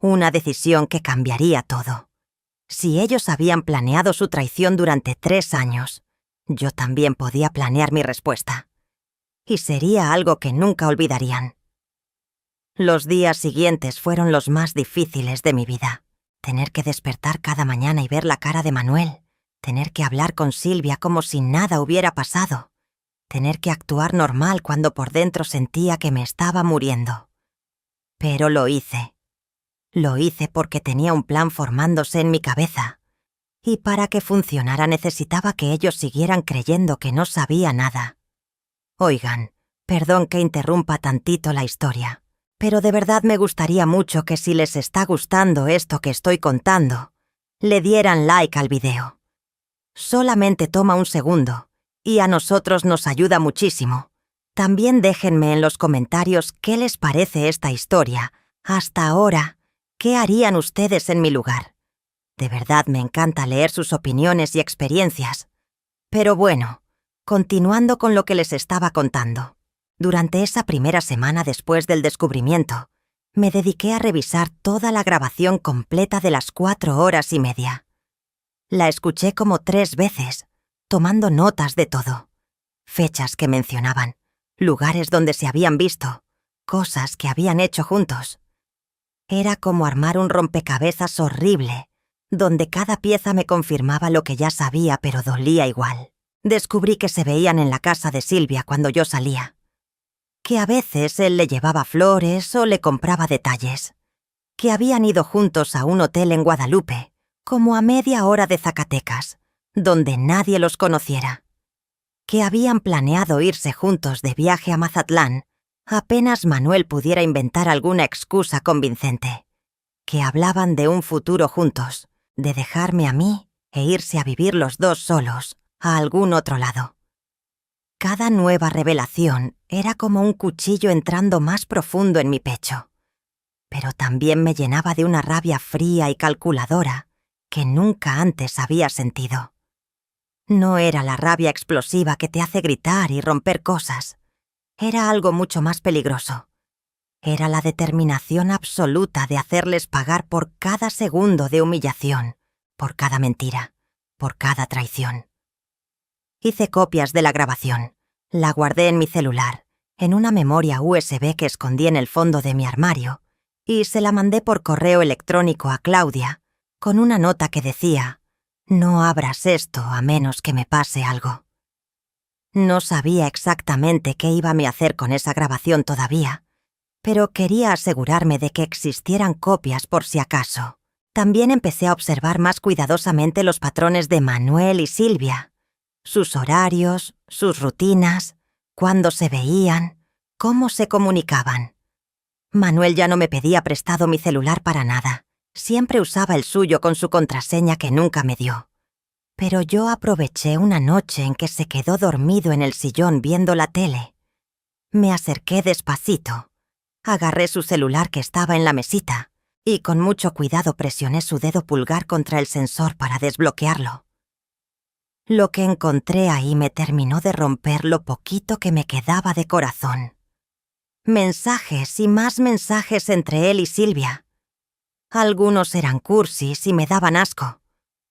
Una decisión que cambiaría todo. Si ellos habían planeado su traición durante 3 años, yo también podía planear mi respuesta. Y sería algo que nunca olvidarían. Los días siguientes fueron los más difíciles de mi vida. Tener que despertar cada mañana y ver la cara de Manuel. Tener que hablar con Silvia como si nada hubiera pasado. Tener que actuar normal cuando por dentro sentía que me estaba muriendo. Pero lo hice. Lo hice porque tenía un plan formándose en mi cabeza. Y para que funcionara necesitaba que ellos siguieran creyendo que no sabía nada. Oigan, perdón que interrumpa tantito la historia, pero de verdad me gustaría mucho que si les está gustando esto que estoy contando, le dieran like al video. Solamente toma un segundo, y a nosotros nos ayuda muchísimo. También déjenme en los comentarios qué les parece esta historia. Hasta ahora, ¿qué harían ustedes en mi lugar? De verdad me encanta leer sus opiniones y experiencias. Pero bueno, continuando con lo que les estaba contando. Durante esa primera semana después del descubrimiento, me dediqué a revisar toda la grabación completa de las 4 horas y media. La escuché como 3 veces, tomando notas de todo. Fechas que mencionaban, lugares donde se habían visto, cosas que habían hecho juntos. Era como armar un rompecabezas horrible, donde cada pieza me confirmaba lo que ya sabía, pero dolía igual. Descubrí que se veían en la casa de Silvia cuando yo salía. Que a veces él le llevaba flores o le compraba detalles. Que habían ido juntos a un hotel en Guadalupe, como a media hora de Zacatecas, donde nadie los conociera. Que habían planeado irse juntos de viaje a Mazatlán, apenas Manuel pudiera inventar alguna excusa convincente. Que hablaban de un futuro juntos, de dejarme a mí e irse a vivir los dos solos, a algún otro lado. Cada nueva revelación era como un cuchillo entrando más profundo en mi pecho, pero también me llenaba de una rabia fría y calculadora que nunca antes había sentido. No era la rabia explosiva que te hace gritar y romper cosas. Era algo mucho más peligroso. era la determinación absoluta de hacerles pagar por cada segundo de humillación, por cada mentira, por cada traición. Hice copias de la grabación, la guardé en mi celular, en una memoria USB que escondí en el fondo de mi armario, y se la mandé por correo electrónico a Claudia, con una nota que decía: «No abras esto a menos que me pase algo». No sabía exactamente qué iba a hacer con esa grabación todavía, pero quería asegurarme de que existieran copias por si acaso. También empecé a observar más cuidadosamente los patrones de Manuel y Silvia, sus horarios, sus rutinas, cuándo se veían, cómo se comunicaban. Manuel ya no me pedía prestado mi celular para nada. Siempre usaba el suyo con su contraseña que nunca me dio. Pero yo aproveché una noche en que se quedó dormido en el sillón viendo la tele. Me acerqué despacito, agarré su celular que estaba en la mesita y con mucho cuidado presioné su dedo pulgar contra el sensor para desbloquearlo. Lo que encontré ahí me terminó de romper lo poquito que me quedaba de corazón. Mensajes y más mensajes entre él y Silvia. Algunos eran cursis y me daban asco.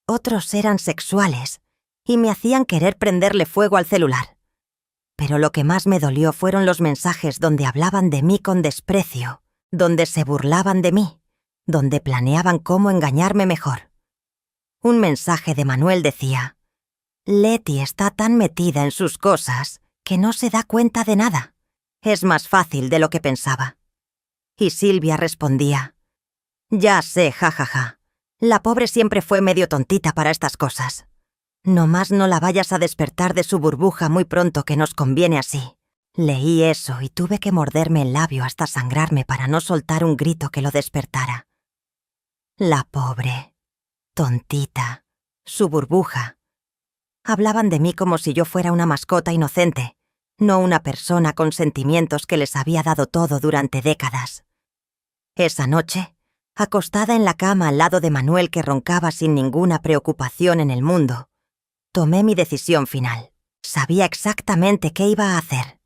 Otros eran sexuales y me hacían querer prenderle fuego al celular. Pero lo que más me dolió fueron los mensajes donde hablaban de mí con desprecio, donde se burlaban de mí, donde planeaban cómo engañarme mejor. Un mensaje de Manuel decía: «Leti está tan metida en sus cosas que no se da cuenta de nada. Es más fácil de lo que pensaba». Y Silvia respondía: «Ya sé, jajaja. La pobre siempre fue medio tontita para estas cosas. Nomás no la vayas a despertar de su burbuja muy pronto, que nos conviene así». Leí eso y tuve que morderme el labio hasta sangrarme para no soltar un grito que lo despertara. La pobre, tontita, su burbuja. Hablaban de mí como si yo fuera una mascota inocente, no una persona con sentimientos que les había dado todo durante décadas. Esa noche, acostada en la cama al lado de Manuel, que roncaba sin ninguna preocupación en el mundo, tomé mi decisión final. Sabía exactamente qué iba a hacer,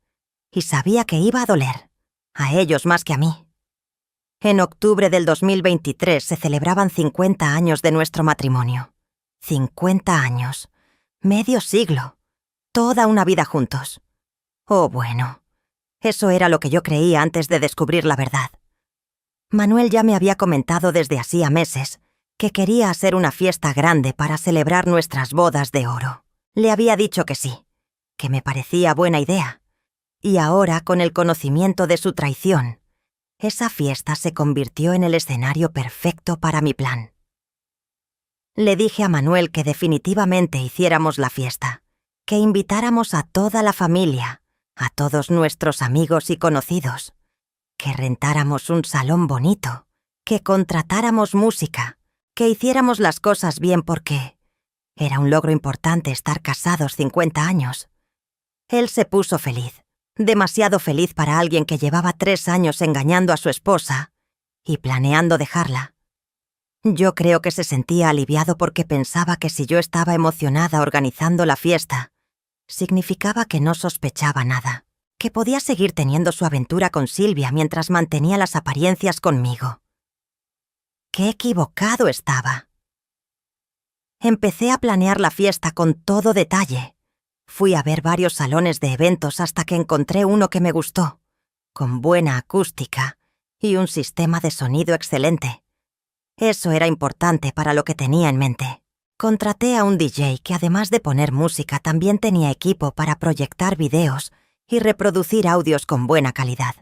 y sabía que iba a doler, a ellos más que a mí. En octubre del 2023 se celebraban 50 años de nuestro matrimonio. 50 años. Medio siglo. Toda una vida juntos. Oh, bueno. Eso era lo que yo creía antes de descubrir la verdad. Manuel ya me había comentado desde hacía meses que quería hacer una fiesta grande para celebrar nuestras bodas de oro. Le había dicho que sí, que me parecía buena idea. Y ahora, con el conocimiento de su traición, esa fiesta se convirtió en el escenario perfecto para mi plan. Le dije a Manuel que definitivamente hiciéramos la fiesta, que invitáramos a toda la familia, a todos nuestros amigos y conocidos, que rentáramos un salón bonito, que contratáramos música, que hiciéramos las cosas bien, porque era un logro importante estar casados 50 años. Él se puso feliz. Demasiado feliz para alguien que llevaba 3 años engañando a su esposa y planeando dejarla. Yo creo que se sentía aliviado porque pensaba que si yo estaba emocionada organizando la fiesta, significaba que no sospechaba nada, que podía seguir teniendo su aventura con Silvia mientras mantenía las apariencias conmigo. ¡Qué equivocado estaba! Empecé a planear la fiesta con todo detalle. Fui a ver varios salones de eventos hasta que encontré uno que me gustó, con buena acústica y un sistema de sonido excelente. Eso era importante para lo que tenía en mente. Contraté a un DJ que, además de poner música, también tenía equipo para proyectar videos y reproducir audios con buena calidad.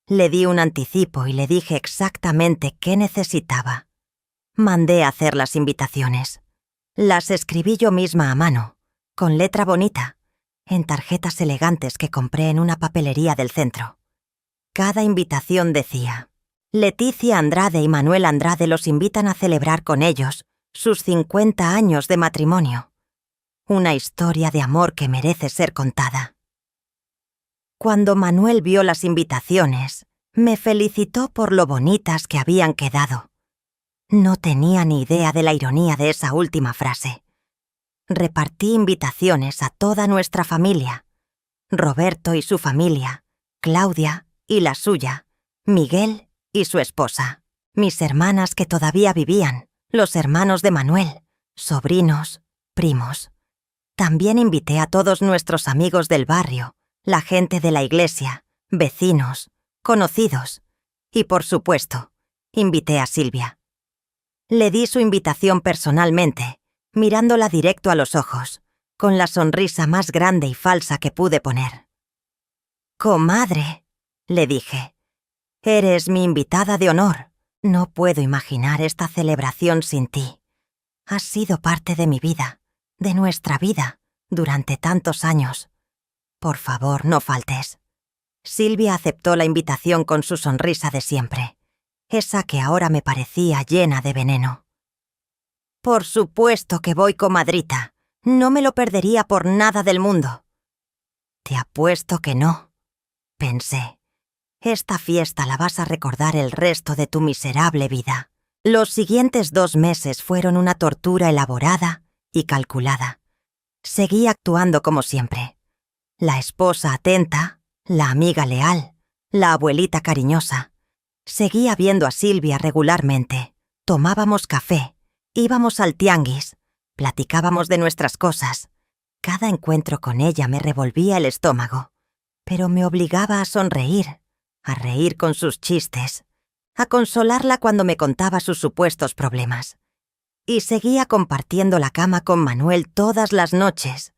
Le di un anticipo y le dije exactamente qué necesitaba. Mandé a hacer las invitaciones. Las escribí yo misma a mano, con letra bonita, en tarjetas elegantes que compré en una papelería del centro. Cada invitación decía: Leticia Andrade y Manuel Andrade los invitan a celebrar con ellos sus 50 años de matrimonio. Una historia de amor que merece ser contada. Cuando Manuel vio las invitaciones, me felicitó por lo bonitas que habían quedado. No tenía ni idea de la ironía de esa última frase. Repartí invitaciones a toda nuestra familia: Roberto y su familia, Claudia y la suya, Miguel y su esposa, mis hermanas que todavía vivían, los hermanos de Manuel, sobrinos, primos. También invité a todos nuestros amigos del barrio, la gente de la iglesia, vecinos, conocidos y, por supuesto, invité a Silvia. Le di su invitación personalmente, mirándola directo a los ojos, con la sonrisa más grande y falsa que pude poner. «Comadre», le dije, «eres mi invitada de honor. No puedo imaginar esta celebración sin ti. Has sido parte de mi vida, de nuestra vida, durante tantos años. Por favor, no faltes». Silvia aceptó la invitación con su sonrisa de siempre, esa que ahora me parecía llena de veneno. «Por supuesto que voy, comadrita. No me lo perdería por nada del mundo». «Te apuesto que no», pensé. «Esta fiesta la vas a recordar el resto de tu miserable vida». Los siguientes 2 meses fueron una tortura elaborada y calculada. Seguí actuando como siempre. La esposa atenta, la amiga leal, la abuelita cariñosa. Seguía viendo a Silvia regularmente. Tomábamos café, íbamos al tianguis, platicábamos de nuestras cosas. Cada encuentro con ella me revolvía el estómago, pero me obligaba a sonreír, a reír con sus chistes, a consolarla cuando me contaba sus supuestos problemas. Y seguía compartiendo la cama con Manuel todas las noches.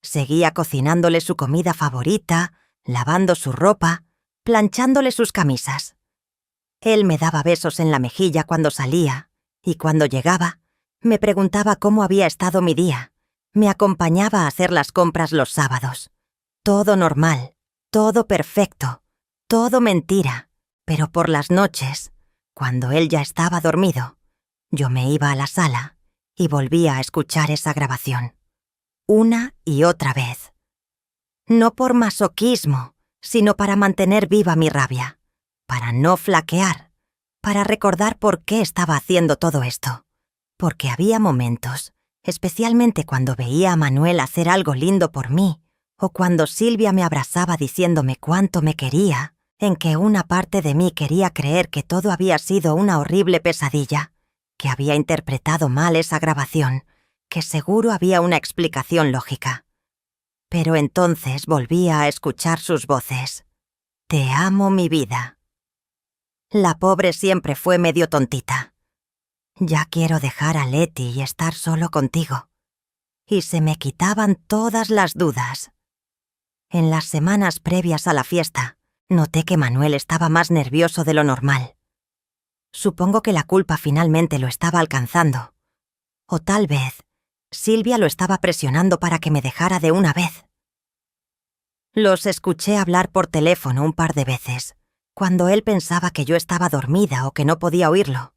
Seguía cocinándole su comida favorita, lavando su ropa, planchándole sus camisas. Él me daba besos en la mejilla cuando salía, y cuando llegaba, me preguntaba cómo había estado mi día. Me acompañaba a hacer las compras los sábados. Todo normal, todo perfecto, todo mentira. Pero por las noches, cuando él ya estaba dormido, yo me iba a la sala y volvía a escuchar esa grabación, una y otra vez. No por masoquismo, sino para mantener viva mi rabia, para no flaquear, para recordar por qué estaba haciendo todo esto. Porque había momentos, especialmente cuando veía a Manuel hacer algo lindo por mí, o cuando Silvia me abrazaba diciéndome cuánto me quería, en que una parte de mí quería creer que todo había sido una horrible pesadilla, que había interpretado mal esa grabación, que seguro había una explicación lógica. Pero entonces volvía a escuchar sus voces. «Te amo, mi vida». La pobre siempre fue medio tontita. «Ya quiero dejar a Leti y estar solo contigo». Y se me quitaban todas las dudas. En las semanas previas a la fiesta, noté que Manuel estaba más nervioso de lo normal. Supongo que la culpa finalmente lo estaba alcanzando. O tal vez, Silvia lo estaba presionando para que me dejara de una vez. Los escuché hablar por teléfono un par de veces, cuando él pensaba que yo estaba dormida o que no podía oírlo.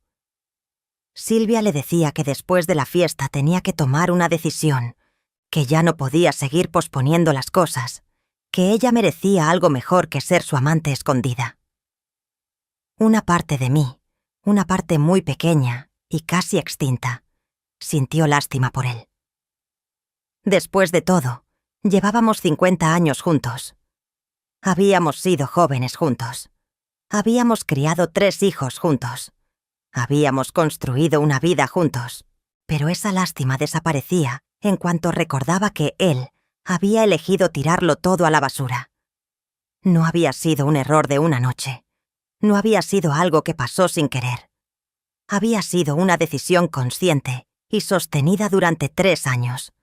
Silvia le decía que después de la fiesta tenía que tomar una decisión, que ya no podía seguir posponiendo las cosas, que ella merecía algo mejor que ser su amante escondida. Una parte de mí, una parte muy pequeña y casi extinta, sintió lástima por él. Después de todo, llevábamos 50 años juntos. Habíamos sido jóvenes juntos. Habíamos criado 3 hijos juntos. Habíamos construido una vida juntos. Pero esa lástima desaparecía en cuanto recordaba que él había elegido tirarlo todo a la basura. No había sido un error de una noche. No había sido algo que pasó sin querer. Había sido una decisión consciente y sostenida durante 3 años.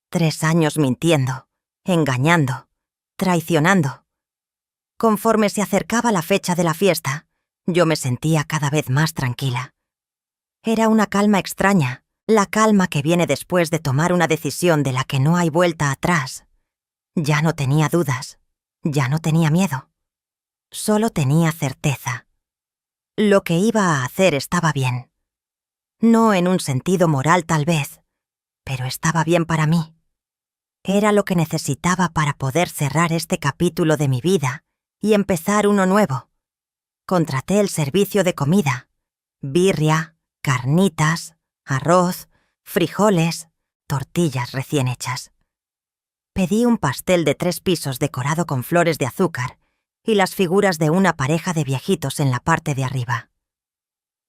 3 años mintiendo, engañando, traicionando. Conforme se acercaba la fecha de la fiesta, yo me sentía cada vez más tranquila. Era una calma extraña, la calma que viene después de tomar una decisión de la que no hay vuelta atrás. Ya no tenía dudas, ya no tenía miedo. Solo tenía certeza. Lo que iba a hacer estaba bien. No en un sentido moral tal vez, pero estaba bien para mí. Era lo que necesitaba para poder cerrar este capítulo de mi vida y empezar uno nuevo. Contraté el servicio de comida, birria, carnitas, arroz, frijoles, tortillas recién hechas. Pedí un pastel de 3 pisos decorado con flores de azúcar y las figuras de una pareja de viejitos en la parte de arriba.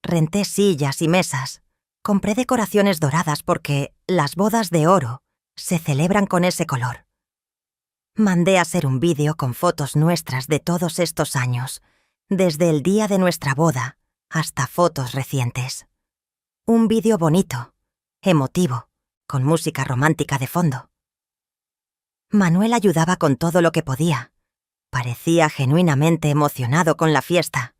Renté sillas y mesas. Compré decoraciones doradas porque las bodas de oro se celebran con ese color. Mandé hacer un vídeo con fotos nuestras de todos estos años, desde el día de nuestra boda hasta fotos recientes. Un vídeo bonito, emotivo, con música romántica de fondo. Manuel ayudaba con todo lo que podía. Parecía genuinamente emocionado con la fiesta.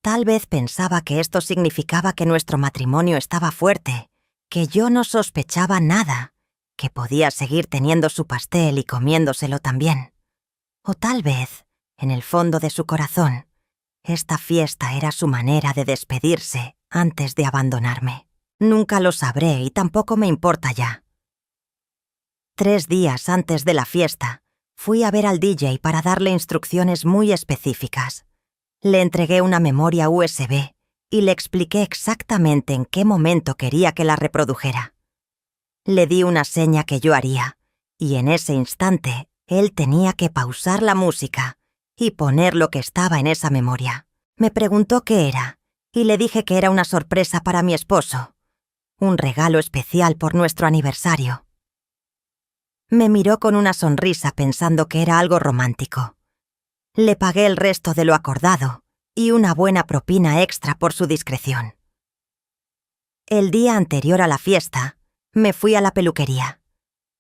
Tal vez pensaba que esto significaba que nuestro matrimonio estaba fuerte, que yo no sospechaba nada, que podía seguir teniendo su pastel y comiéndoselo también. O tal vez, en el fondo de su corazón, esta fiesta era su manera de despedirse antes de abandonarme. Nunca lo sabré y tampoco me importa ya. 3 días antes de la fiesta, fui a ver al DJ para darle instrucciones muy específicas. Le entregué una memoria USB y le expliqué exactamente en qué momento quería que la reprodujera. Le di una seña que yo haría, y en ese instante él tenía que pausar la música y poner lo que estaba en esa memoria. Me preguntó qué era, y le dije que era una sorpresa para mi esposo, un regalo especial por nuestro aniversario. Me miró con una sonrisa pensando que era algo romántico. Le pagué el resto de lo acordado y una buena propina extra por su discreción. El día anterior a la fiesta, me fui a la peluquería.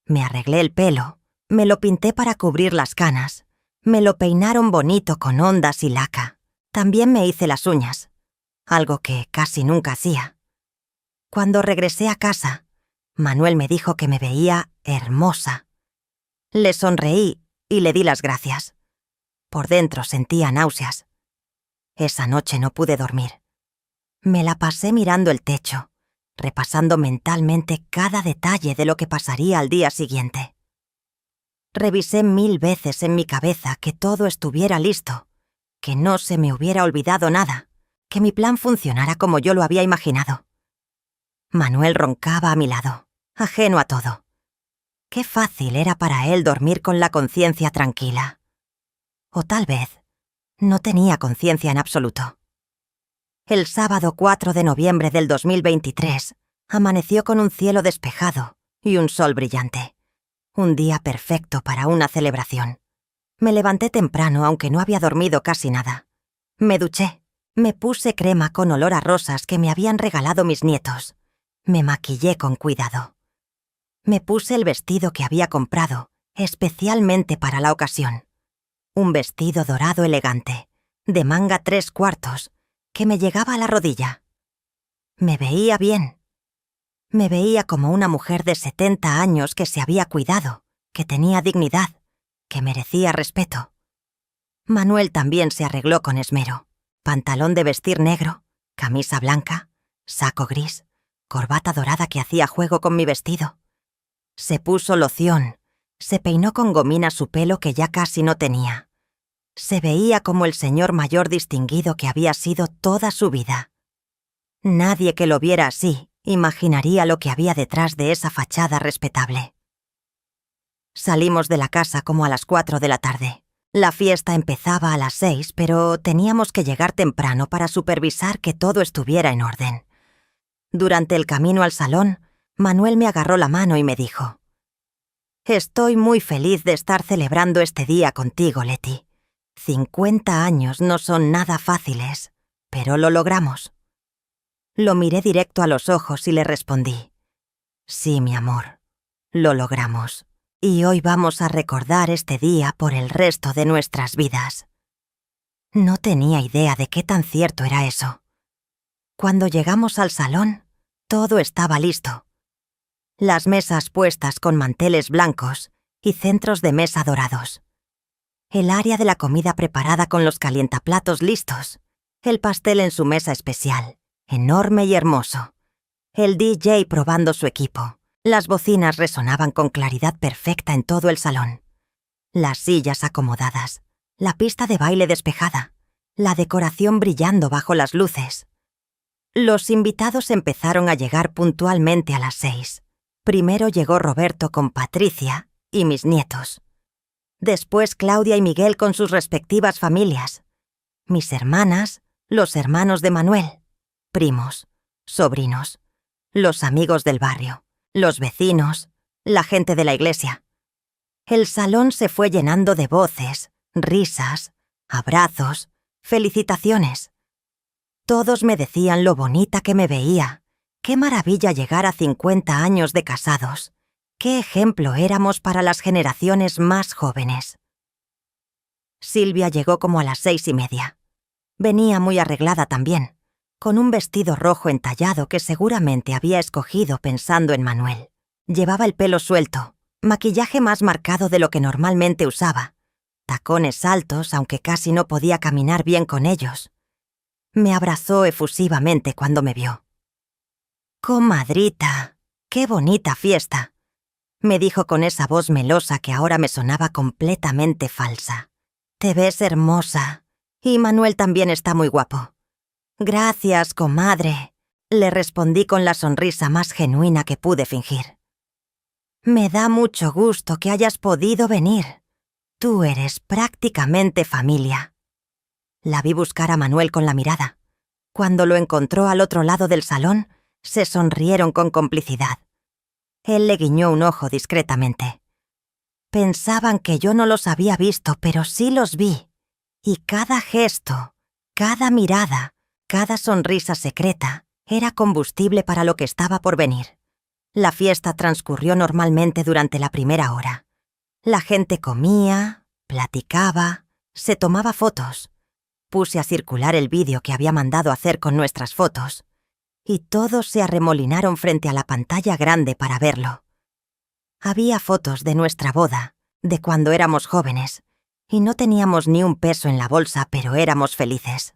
Me arreglé el pelo, me lo pinté para cubrir las canas, me lo peinaron bonito con ondas y laca. También me hice las uñas, algo que casi nunca hacía. Cuando regresé a casa, Manuel me dijo que me veía hermosa. Le sonreí y le di las gracias. Por dentro sentía náuseas. Esa noche no pude dormir. Me la pasé mirando el techo, repasando mentalmente cada detalle de lo que pasaría al día siguiente. Revisé 1000 veces en mi cabeza que todo estuviera listo, que no se me hubiera olvidado nada, que mi plan funcionara como yo lo había imaginado. Manuel roncaba a mi lado, ajeno a todo. Qué fácil era para él dormir con la conciencia tranquila. O tal vez no tenía conciencia en absoluto. El sábado 4 de noviembre del 2023 amaneció con un cielo despejado y un sol brillante. Un día perfecto para una celebración. Me levanté temprano aunque no había dormido casi nada. Me duché, me puse crema con olor a rosas que me habían regalado mis nietos. Me maquillé con cuidado. Me puse el vestido que había comprado, especialmente para la ocasión. Un vestido dorado elegante, de manga 3/4, que me llegaba a la rodilla. Me veía bien. Me veía como una mujer de 70 años que se había cuidado, que tenía dignidad, que merecía respeto. Manuel también se arregló con esmero. Pantalón de vestir negro, camisa blanca, saco gris, corbata dorada que hacía juego con mi vestido. Se puso loción, se peinó con gomina su pelo que ya casi no tenía. Se veía como el señor mayor distinguido que había sido toda su vida. Nadie que lo viera así imaginaría lo que había detrás de esa fachada respetable. Salimos de la casa como a las 4 de la tarde. La fiesta empezaba a las 6, pero teníamos que llegar temprano para supervisar que todo estuviera en orden. Durante el camino al salón, Manuel me agarró la mano y me dijo: «Estoy muy feliz de estar celebrando este día contigo, Leti. 50 años no son nada fáciles, pero lo logramos». Lo miré directo a los ojos y le respondí: «Sí, mi amor, lo logramos. Y hoy vamos a recordar este día por el resto de nuestras vidas». No tenía idea de qué tan cierto era eso. Cuando llegamos al salón, todo estaba listo. Las mesas puestas con manteles blancos y centros de mesa dorados. El área de la comida preparada con los calientaplatos listos. El pastel en su mesa especial, enorme y hermoso. El DJ probando su equipo. Las bocinas resonaban con claridad perfecta en todo el salón. Las sillas acomodadas, la pista de baile despejada, la decoración brillando bajo las luces. Los invitados empezaron a llegar puntualmente a las 6. Primero llegó Roberto con Patricia y mis nietos. Después Claudia y Miguel con sus respectivas familias. Mis hermanas, los hermanos de Manuel, primos, sobrinos, los amigos del barrio, los vecinos, la gente de la iglesia. El salón se fue llenando de voces, risas, abrazos, felicitaciones. Todos me decían lo bonita que me veía, qué maravilla llegar a 50 años de casados, qué ejemplo éramos para las generaciones más jóvenes. Silvia llegó como a las 6:30. Venía muy arreglada también, con un vestido rojo entallado que seguramente había escogido pensando en Manuel. Llevaba el pelo suelto, maquillaje más marcado de lo que normalmente usaba, tacones altos aunque casi no podía caminar bien con ellos. Me abrazó efusivamente cuando me vio. «Comadrita, qué bonita fiesta», me dijo con esa voz melosa que ahora me sonaba completamente falsa. «Te ves hermosa, y Manuel también está muy guapo». «Gracias, comadre», le respondí con la sonrisa más genuina que pude fingir. «Me da mucho gusto que hayas podido venir. Tú eres prácticamente familia». La vi buscar a Manuel con la mirada. Cuando lo encontró al otro lado del salón, se sonrieron con complicidad. Él le guiñó un ojo discretamente. Pensaban que yo no los había visto, pero sí los vi. Y cada gesto, cada mirada, cada sonrisa secreta era combustible para lo que estaba por venir. La fiesta transcurrió normalmente durante la primera hora. La gente comía, platicaba, se tomaba fotos. Puse a circular el vídeo que había mandado hacer con nuestras fotos, y todos se arremolinaron frente a la pantalla grande para verlo. Había fotos de nuestra boda, de cuando éramos jóvenes, y no teníamos ni un peso en la bolsa, pero éramos felices.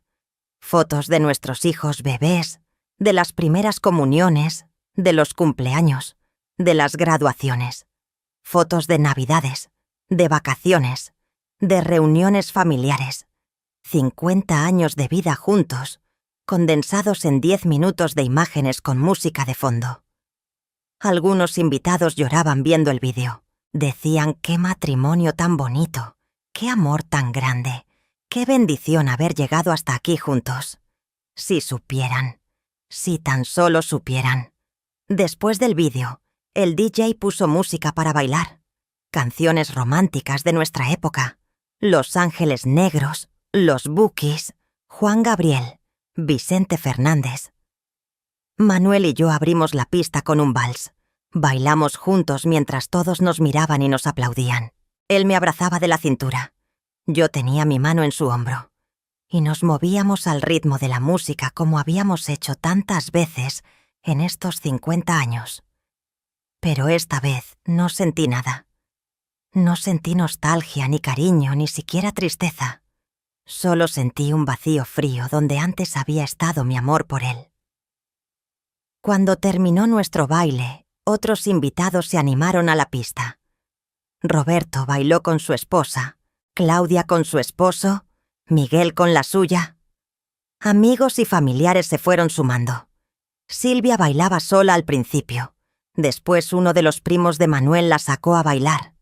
Fotos de nuestros hijos bebés, de las primeras comuniones, de los cumpleaños, de las graduaciones. Fotos de navidades, de vacaciones, de reuniones familiares. 50 años de vida juntos, condensados en 10 minutos de imágenes con música de fondo. Algunos invitados lloraban viendo el vídeo. Decían qué matrimonio tan bonito, qué amor tan grande, qué bendición haber llegado hasta aquí juntos. Si supieran, si tan solo supieran. Después del vídeo, el DJ puso música para bailar. Canciones románticas de nuestra época. Los Ángeles Negros, Los Bukis, Juan Gabriel, Vicente Fernández. Manuel y yo abrimos la pista con un vals. Bailamos juntos mientras todos nos miraban y nos aplaudían. Él me abrazaba de la cintura. Yo tenía mi mano en su hombro. Y nos movíamos al ritmo de la música como habíamos hecho tantas veces en estos 50 años. Pero esta vez no sentí nada. No sentí nostalgia, ni cariño, ni siquiera tristeza. Solo sentí un vacío frío donde antes había estado mi amor por él. Cuando terminó nuestro baile, otros invitados se animaron a la pista. Roberto bailó con su esposa, Claudia con su esposo, Miguel con la suya. Amigos y familiares se fueron sumando. Silvia bailaba sola al principio. Después uno de los primos de Manuel la sacó a bailar.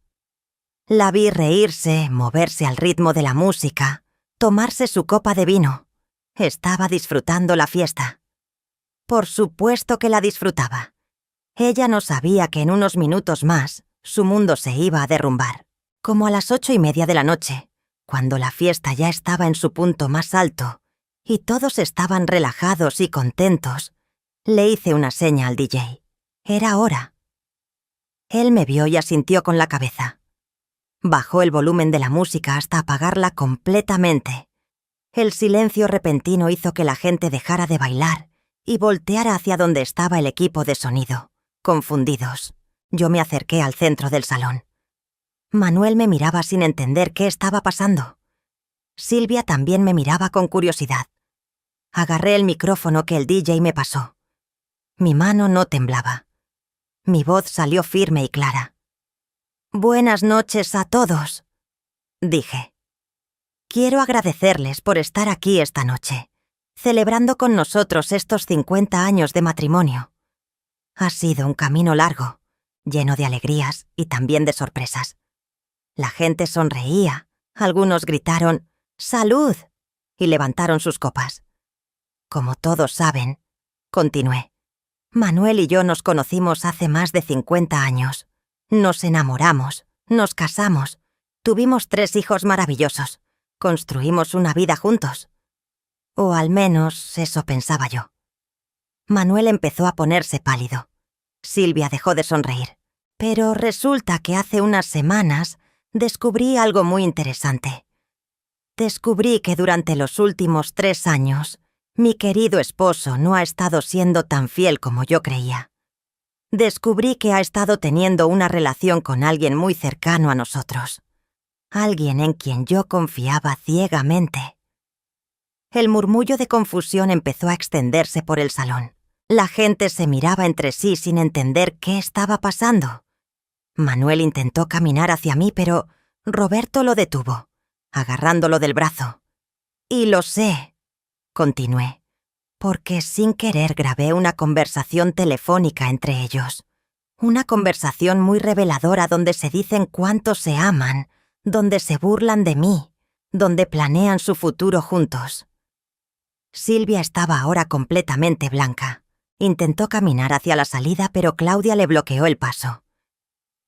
La vi reírse, moverse al ritmo de la música, tomarse su copa de vino. Estaba disfrutando la fiesta. Por supuesto que la disfrutaba. Ella no sabía que en unos minutos más su mundo se iba a derrumbar. Como a las 8:30 de la noche, cuando la fiesta ya estaba en su punto más alto y todos estaban relajados y contentos, le hice una seña al DJ. Era hora. Él me vio y asintió con la cabeza. Bajó el volumen de la música hasta apagarla completamente. El silencio repentino hizo que la gente dejara de bailar y volteara hacia donde estaba el equipo de sonido, confundidos. Yo me acerqué al centro del salón. Manuel me miraba sin entender qué estaba pasando. Silvia también me miraba con curiosidad. Agarré el micrófono que el DJ me pasó. Mi mano no temblaba. Mi voz salió firme y clara. «Buenas noches a todos», dije. «Quiero agradecerles por estar aquí esta noche, celebrando con nosotros estos 50 años de matrimonio. Ha sido un camino largo, lleno de alegrías y también de sorpresas. La gente sonreía, algunos gritaron «¡Salud!» y levantaron sus copas. Como todos saben, continué, Manuel y yo nos conocimos hace más de 50 años. Nos enamoramos, nos casamos, tuvimos 3 hijos maravillosos, construimos una vida juntos. O al menos eso pensaba yo. Manuel empezó a ponerse pálido. Silvia dejó de sonreír. Pero resulta que hace unas semanas descubrí algo muy interesante. Descubrí que durante los últimos 3 años, mi querido esposo no ha estado siendo tan fiel como yo creía. Descubrí que ha estado teniendo una relación con alguien muy cercano a nosotros. Alguien en quien yo confiaba ciegamente. El murmullo de confusión empezó a extenderse por el salón. La gente se miraba entre sí sin entender qué estaba pasando. Manuel intentó caminar hacia mí, pero Roberto lo detuvo, agarrándolo del brazo. Y lo sé, continué, porque sin querer grabé una conversación telefónica entre ellos. Una conversación muy reveladora donde se dicen cuánto se aman, donde se burlan de mí, donde planean su futuro juntos. Silvia estaba ahora completamente blanca. Intentó caminar hacia la salida, pero Claudia le bloqueó el paso.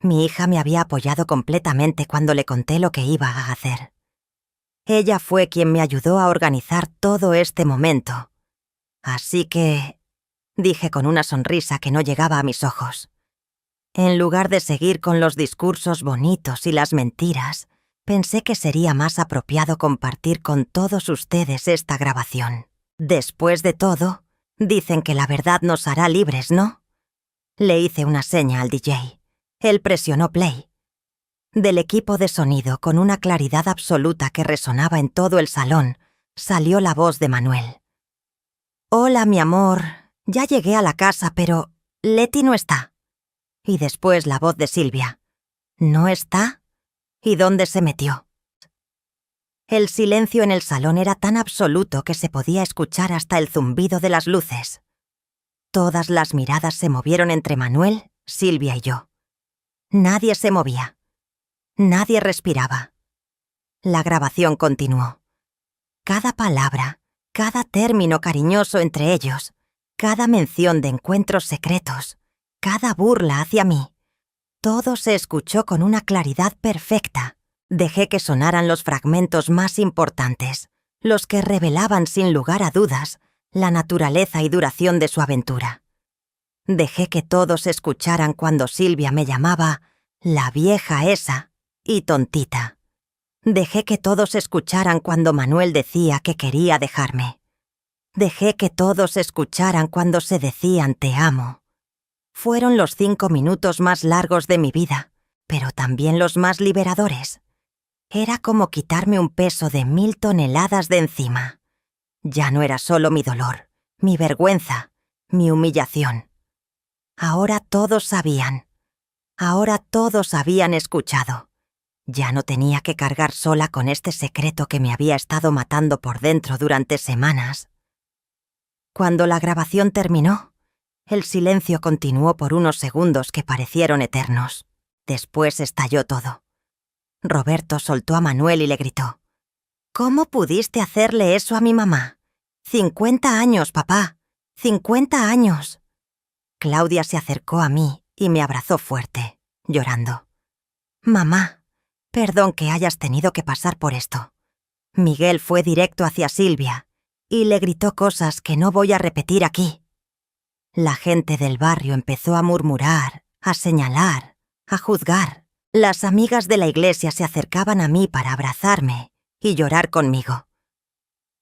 Mi hija me había apoyado completamente cuando le conté lo que iba a hacer. Ella fue quien me ayudó a organizar todo este momento. Así que, dije con una sonrisa que no llegaba a mis ojos. En lugar de seguir con los discursos bonitos y las mentiras, pensé que sería más apropiado compartir con todos ustedes esta grabación. Después de todo, dicen que la verdad nos hará libres, ¿no? Le hice una seña al DJ. Él presionó play. Del equipo de sonido, con una claridad absoluta que resonaba en todo el salón, salió la voz de Manuel. «Hola, mi amor. Ya llegué a la casa, pero Leti no está». Y después la voz de Silvia. «¿No está? ¿Y dónde se metió?» El silencio en el salón era tan absoluto que se podía escuchar hasta el zumbido de las luces. Todas las miradas se movieron entre Manuel, Silvia y yo. Nadie se movía. Nadie respiraba. La grabación continuó. Cada palabra, cada término cariñoso entre ellos, cada mención de encuentros secretos, cada burla hacia mí, todo se escuchó con una claridad perfecta. Dejé que sonaran los fragmentos más importantes, los que revelaban sin lugar a dudas la naturaleza y duración de su aventura. Dejé que todos escucharan cuando Silvia me llamaba la vieja esa y tontita. Dejé que todos escucharan cuando Manuel decía que quería dejarme. Dejé que todos escucharan cuando se decían te amo. Fueron los 5 minutos más largos de mi vida, pero también los más liberadores. Era como quitarme un peso de 1000 toneladas de encima. Ya no era solo mi dolor, mi vergüenza, mi humillación. Ahora todos sabían. Ahora todos habían escuchado. Ya no tenía que cargar sola con este secreto que me había estado matando por dentro durante semanas. Cuando la grabación terminó, el silencio continuó por unos segundos que parecieron eternos. Después estalló todo. Roberto soltó a Manuel y le gritó: «¿Cómo pudiste hacerle eso a mi mamá? 50 años, papá. 50 años. Claudia se acercó a mí y me abrazó fuerte, llorando. «Mamá, perdón que hayas tenido que pasar por esto». Miguel fue directo hacia Silvia y le gritó cosas que no voy a repetir aquí. La gente del barrio empezó a murmurar, a señalar, a juzgar. Las amigas de la iglesia se acercaban a mí para abrazarme y llorar conmigo.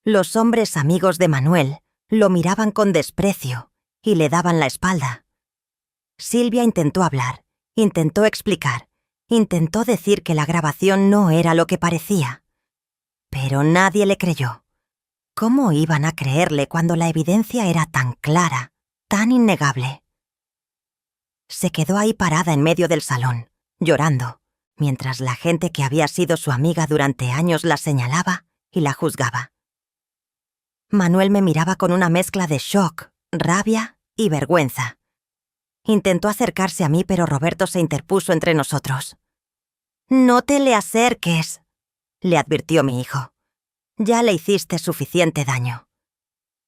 Los hombres amigos de Manuel lo miraban con desprecio y le daban la espalda. Silvia intentó hablar, intentó explicar, intentó decir que la grabación no era lo que parecía. Pero nadie le creyó. ¿Cómo iban a creerle cuando la evidencia era tan clara, tan innegable? Se quedó ahí parada en medio del salón, llorando, mientras la gente que había sido su amiga durante años la señalaba y la juzgaba. Manuel me miraba con una mezcla de shock, rabia y vergüenza. Intentó acercarse a mí, pero Roberto se interpuso entre nosotros. No te le acerques, le advirtió mi hijo. Ya le hiciste suficiente daño.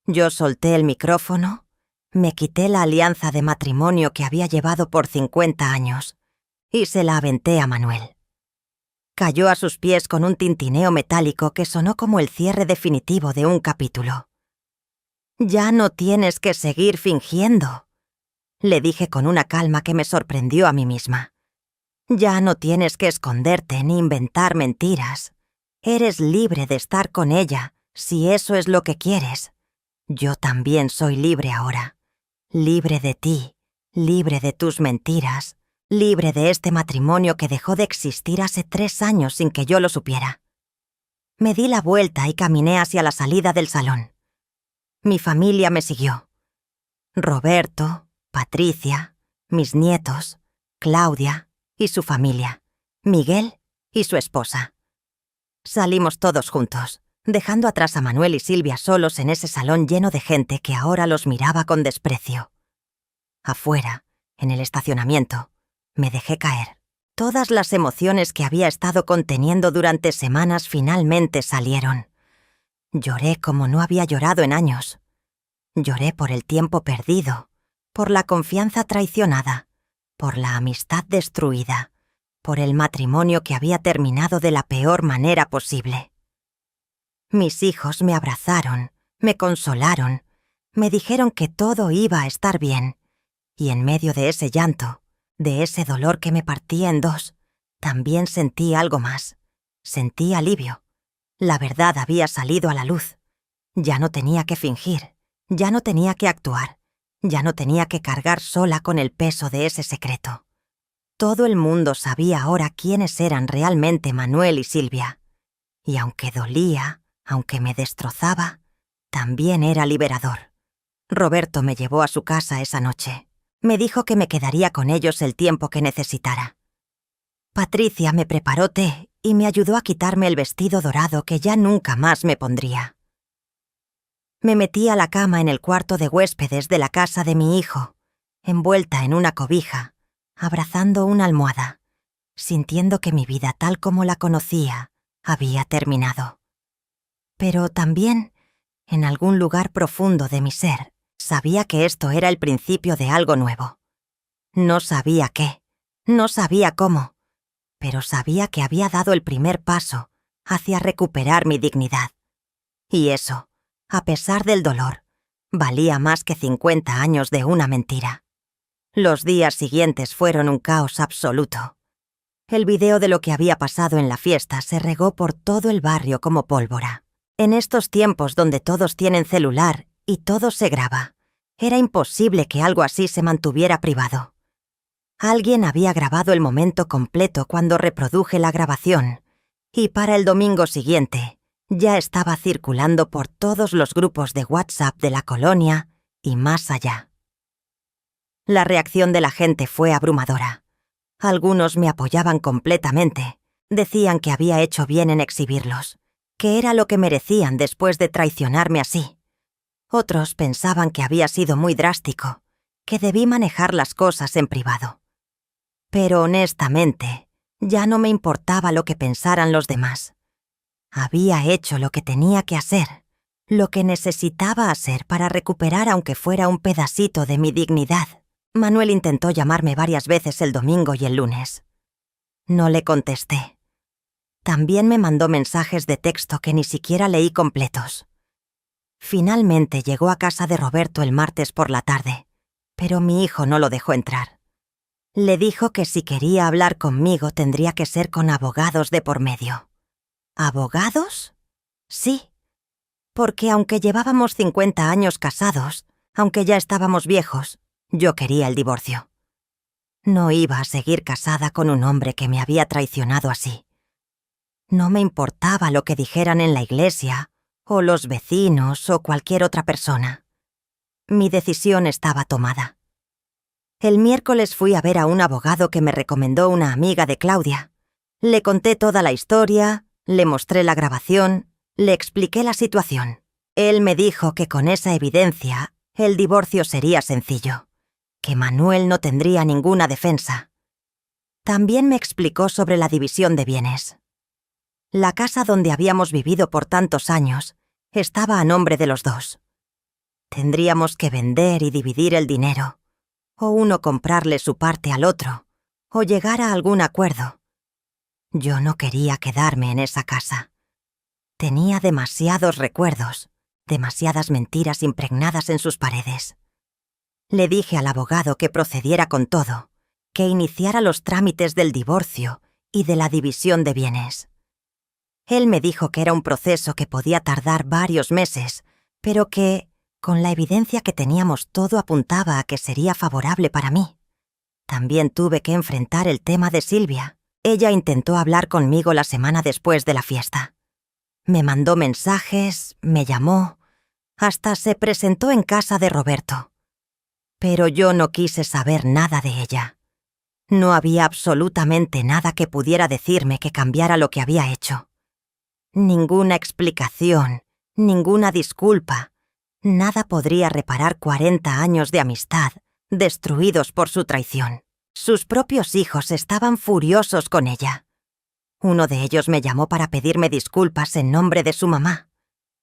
Yo solté el micrófono, me quité la alianza de matrimonio que había llevado por 50 años y se la aventé a Manuel. Cayó a sus pies con un tintineo metálico que sonó como el cierre definitivo de un capítulo. «Ya no tienes que seguir fingiendo», le dije con una calma que me sorprendió a mí misma. «Ya no tienes que esconderte ni inventar mentiras. Eres libre de estar con ella, si eso es lo que quieres. Yo también soy libre ahora. Libre de ti, libre de tus mentiras, libre de este matrimonio que dejó de existir hace 3 años sin que yo lo supiera». Me di la vuelta y caminé hacia la salida del salón. Mi familia me siguió. Roberto, Patricia, mis nietos, Claudia y su familia, Miguel y su esposa. Salimos todos juntos, dejando atrás a Manuel y Silvia solos en ese salón lleno de gente que ahora los miraba con desprecio. Afuera, en el estacionamiento, me dejé caer. Todas las emociones que había estado conteniendo durante semanas finalmente salieron. Lloré como no había llorado en años. Lloré por el tiempo perdido, por la confianza traicionada, por la amistad destruida, por el matrimonio que había terminado de la peor manera posible. Mis hijos me abrazaron, me consolaron, me dijeron que todo iba a estar bien, y en medio de ese llanto, de ese dolor que me partía en dos, también sentí algo más. Sentí alivio. La verdad había salido a la luz. Ya no tenía que fingir, ya no tenía que actuar, ya no tenía que cargar sola con el peso de ese secreto. Todo el mundo sabía ahora quiénes eran realmente Manuel y Silvia. Y aunque dolía, aunque me destrozaba, también era liberador. Roberto me llevó a su casa esa noche. Me dijo que me quedaría con ellos el tiempo que necesitara. Patricia me preparó té y me ayudó a quitarme el vestido dorado que ya nunca más me pondría. Me metí a la cama en el cuarto de huéspedes de la casa de mi hijo, envuelta en una cobija, abrazando una almohada, sintiendo que mi vida tal como la conocía había terminado. Pero también, en algún lugar profundo de mi ser, sabía que esto era el principio de algo nuevo. No sabía qué, no sabía cómo, pero sabía que había dado el primer paso hacia recuperar mi dignidad. Y eso, a pesar del dolor, valía más que 50 años de una mentira. Los días siguientes fueron un caos absoluto. El video de lo que había pasado en la fiesta se regó por todo el barrio como pólvora. En estos tiempos donde todos tienen celular y todo se graba, era imposible que algo así se mantuviera privado. Alguien había grabado el momento completo cuando reproduje la grabación, y para el domingo siguiente ya estaba circulando por todos los grupos de WhatsApp de la colonia y más allá. La reacción de la gente fue abrumadora. Algunos me apoyaban completamente, decían que había hecho bien en exhibirlos, que era lo que merecían después de traicionarme así. Otros pensaban que había sido muy drástico, que debí manejar las cosas en privado. Pero honestamente, ya no me importaba lo que pensaran los demás. Había hecho lo que tenía que hacer, lo que necesitaba hacer para recuperar aunque fuera un pedacito de mi dignidad. Manuel intentó llamarme varias veces el domingo y el lunes. No le contesté. También me mandó mensajes de texto que ni siquiera leí completos. Finalmente llegó a casa de Roberto el martes por la tarde, pero mi hijo no lo dejó entrar. Le dijo que si quería hablar conmigo tendría que ser con abogados de por medio. ¿Abogados? Sí, porque aunque llevábamos 50 años casados, aunque ya estábamos viejos, yo quería el divorcio. No iba a seguir casada con un hombre que me había traicionado así. No me importaba lo que dijeran en la iglesia, o los vecinos, o cualquier otra persona. Mi decisión estaba tomada. El miércoles fui a ver a un abogado que me recomendó una amiga de Claudia. Le conté toda la historia, le mostré la grabación, le expliqué la situación. Él me dijo que con esa evidencia el divorcio sería sencillo, que Manuel no tendría ninguna defensa. También me explicó sobre la división de bienes. La casa donde habíamos vivido por tantos años estaba a nombre de los dos. Tendríamos que vender y dividir el dinero, o uno comprarle su parte al otro, o llegar a algún acuerdo. Yo no quería quedarme en esa casa. Tenía demasiados recuerdos, demasiadas mentiras impregnadas en sus paredes. Le dije al abogado que procediera con todo, que iniciara los trámites del divorcio y de la división de bienes. Él me dijo que era un proceso que podía tardar varios meses, pero que, con la evidencia que teníamos, todo apuntaba a que sería favorable para mí. También tuve que enfrentar el tema de Silvia. Ella intentó hablar conmigo la semana después de la fiesta. Me mandó mensajes, me llamó, hasta se presentó en casa de Roberto. Pero yo no quise saber nada de ella. No había absolutamente nada que pudiera decirme que cambiara lo que había hecho. Ninguna explicación, ninguna disculpa. Nada podría reparar 40 años de amistad destruidos por su traición. Sus propios hijos estaban furiosos con ella. Uno de ellos me llamó para pedirme disculpas en nombre de su mamá.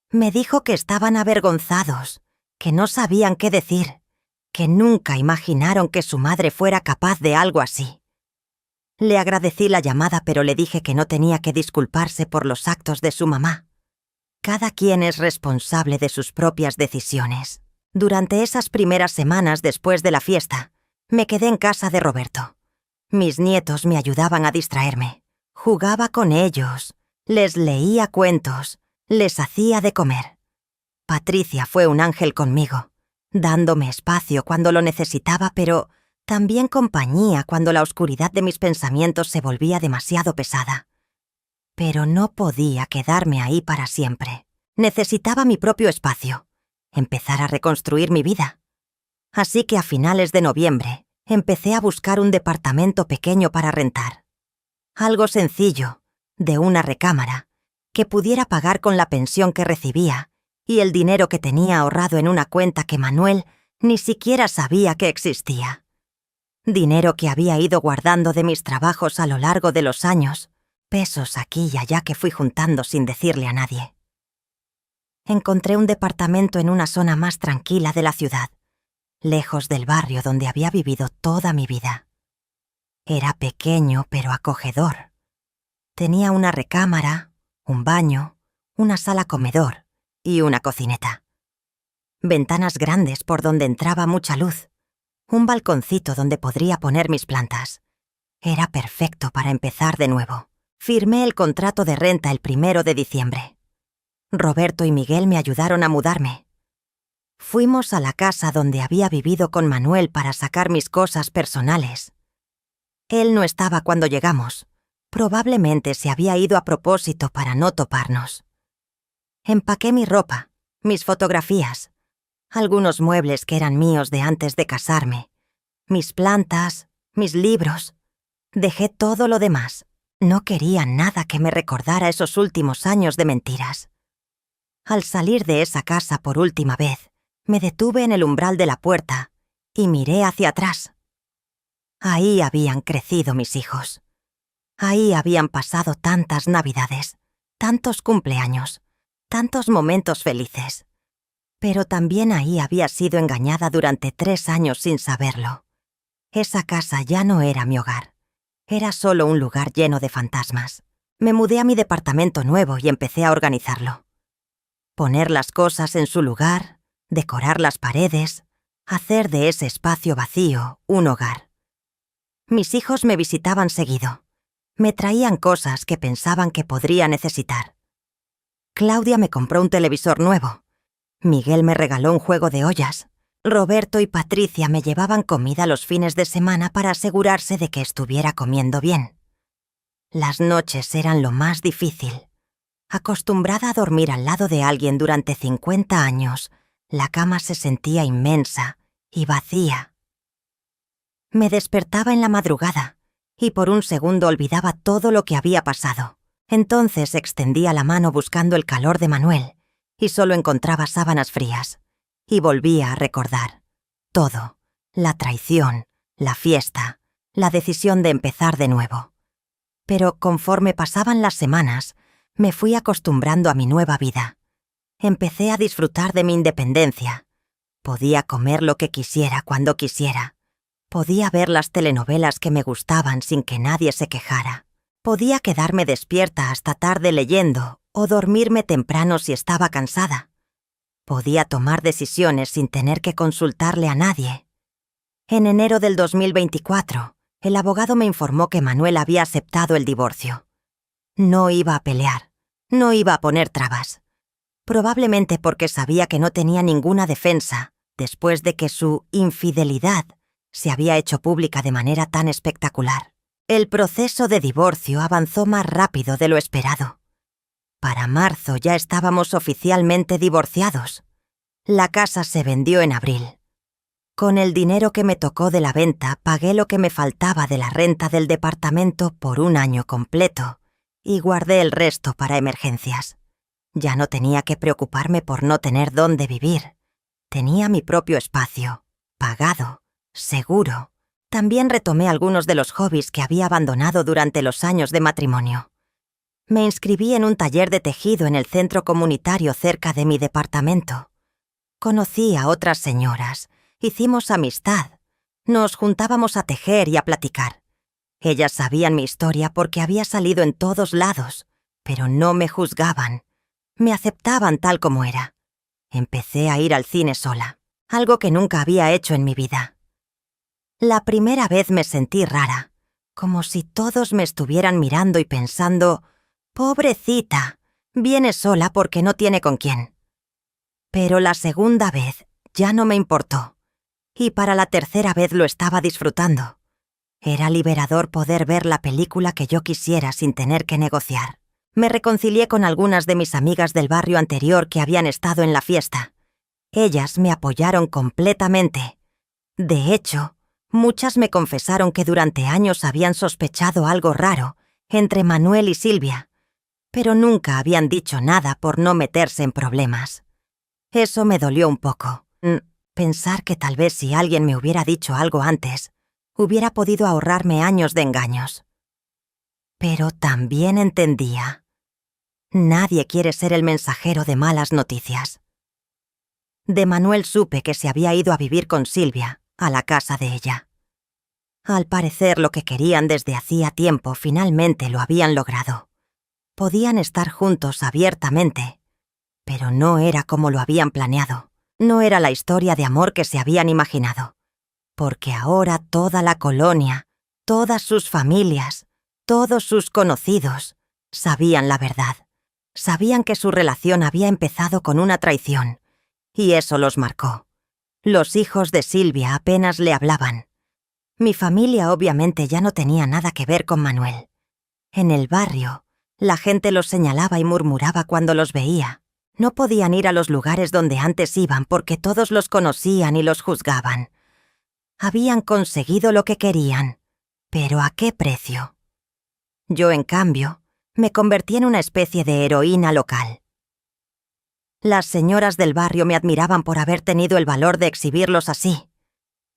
Me dijo que estaban avergonzados, que no sabían qué decir, que nunca imaginaron que su madre fuera capaz de algo así. Le agradecí la llamada, pero le dije que no tenía que disculparse por los actos de su mamá. Cada quien es responsable de sus propias decisiones. Durante esas primeras semanas después de la fiesta, me quedé en casa de Roberto. Mis nietos me ayudaban a distraerme. Jugaba con ellos, les leía cuentos, les hacía de comer. Patricia fue un ángel conmigo, dándome espacio cuando lo necesitaba, pero también compañía cuando la oscuridad de mis pensamientos se volvía demasiado pesada. Pero no podía quedarme ahí para siempre. Necesitaba mi propio espacio, empezar a reconstruir mi vida. Así que a finales de noviembre empecé a buscar un departamento pequeño para rentar. Algo sencillo, de una recámara, que pudiera pagar con la pensión que recibía y el dinero que tenía ahorrado en una cuenta que Manuel ni siquiera sabía que existía. Dinero que había ido guardando de mis trabajos a lo largo de los años, pesos aquí y allá que fui juntando sin decirle a nadie. Encontré un departamento en una zona más tranquila de la ciudad, lejos del barrio donde había vivido toda mi vida. Era pequeño pero acogedor. Tenía una recámara, un baño, una sala comedor y una cocineta. Ventanas grandes por donde entraba mucha luz. Un balconcito donde podría poner mis plantas. Era perfecto para empezar de nuevo. Firmé el contrato de renta el 1 de diciembre. Roberto y Miguel me ayudaron a mudarme. Fuimos a la casa donde había vivido con Manuel para sacar mis cosas personales. Él no estaba cuando llegamos. Probablemente se había ido a propósito para no toparnos. Empaqué mi ropa, mis fotografías, algunos muebles que eran míos de antes de casarme, mis plantas, mis libros. Dejé todo lo demás. No quería nada que me recordara esos últimos años de mentiras. Al salir de esa casa por última vez, me detuve en el umbral de la puerta y miré hacia atrás. Ahí habían crecido mis hijos. Ahí habían pasado tantas navidades, tantos cumpleaños, tantos momentos felices. Pero también ahí había sido engañada durante 3 años sin saberlo. Esa casa ya no era mi hogar. Era solo un lugar lleno de fantasmas. Me mudé a mi departamento nuevo y empecé a organizarlo. Poner las cosas en su lugar, decorar las paredes, hacer de ese espacio vacío un hogar. Mis hijos me visitaban seguido. Me traían cosas que pensaban que podría necesitar. Claudia me compró un televisor nuevo. Miguel me regaló un juego de ollas. Roberto y Patricia me llevaban comida los fines de semana para asegurarse de que estuviera comiendo bien. Las noches eran lo más difícil. Acostumbrada a dormir al lado de alguien durante 50 años, la cama se sentía inmensa y vacía. Me despertaba en la madrugada y por un segundo olvidaba todo lo que había pasado. Entonces extendía la mano buscando el calor de Manuel y solo encontraba sábanas frías. Y volvía a recordar todo: la traición, la fiesta, la decisión de empezar de nuevo. Pero conforme pasaban las semanas, me fui acostumbrando a mi nueva vida. Empecé a disfrutar de mi independencia. Podía comer lo que quisiera cuando quisiera. Podía ver las telenovelas que me gustaban sin que nadie se quejara. Podía quedarme despierta hasta tarde leyendo o dormirme temprano si estaba cansada. Podía tomar decisiones sin tener que consultarle a nadie. En enero del 2024, el abogado me informó que Manuel había aceptado el divorcio. No iba a pelear, no iba a poner trabas. Probablemente porque sabía que no tenía ninguna defensa después de que su infidelidad se había hecho pública de manera tan espectacular. El proceso de divorcio avanzó más rápido de lo esperado. Para marzo ya estábamos oficialmente divorciados. La casa se vendió en abril. Con el dinero que me tocó de la venta, pagué lo que me faltaba de la renta del departamento por un año completo y guardé el resto para emergencias. Ya no tenía que preocuparme por no tener dónde vivir. Tenía mi propio espacio, pagado, seguro. También retomé algunos de los hobbies que había abandonado durante los años de matrimonio. Me inscribí en un taller de tejido en el centro comunitario cerca de mi departamento. Conocí a otras señoras, hicimos amistad, nos juntábamos a tejer y a platicar. Ellas sabían mi historia porque había salido en todos lados, pero no me juzgaban, me aceptaban tal como era. Empecé a ir al cine sola, algo que nunca había hecho en mi vida. La primera vez me sentí rara, como si todos me estuvieran mirando y pensando, «Pobrecita, viene sola porque no tiene con quién». Pero la segunda vez ya no me importó, y para la tercera vez lo estaba disfrutando. Era liberador poder ver la película que yo quisiera sin tener que negociar. Me reconcilié con algunas de mis amigas del barrio anterior que habían estado en la fiesta. Ellas me apoyaron completamente. De hecho, muchas me confesaron que durante años habían sospechado algo raro entre Manuel y Silvia, pero nunca habían dicho nada por no meterse en problemas. Eso me dolió un poco. Pensar que tal vez si alguien me hubiera dicho algo antes, hubiera podido ahorrarme años de engaños. Pero también entendía. Nadie quiere ser el mensajero de malas noticias. De Manuel supe que se había ido a vivir con Silvia, a la casa de ella. Al parecer lo que querían desde hacía tiempo finalmente lo habían logrado. Podían estar juntos abiertamente, pero no era como lo habían planeado. No era la historia de amor que se habían imaginado. Porque ahora toda la colonia, todas sus familias, todos sus conocidos, sabían la verdad. Sabían que su relación había empezado con una traición, y eso los marcó. Los hijos de Silvia apenas le hablaban. Mi familia obviamente ya no tenía nada que ver con Manuel. En el barrio, la gente los señalaba y murmuraba cuando los veía. No podían ir a los lugares donde antes iban porque todos los conocían y los juzgaban. Habían conseguido lo que querían, pero ¿a qué precio? Yo, en cambio, me convertí en una especie de heroína local. Las señoras del barrio me admiraban por haber tenido el valor de exhibirlos así.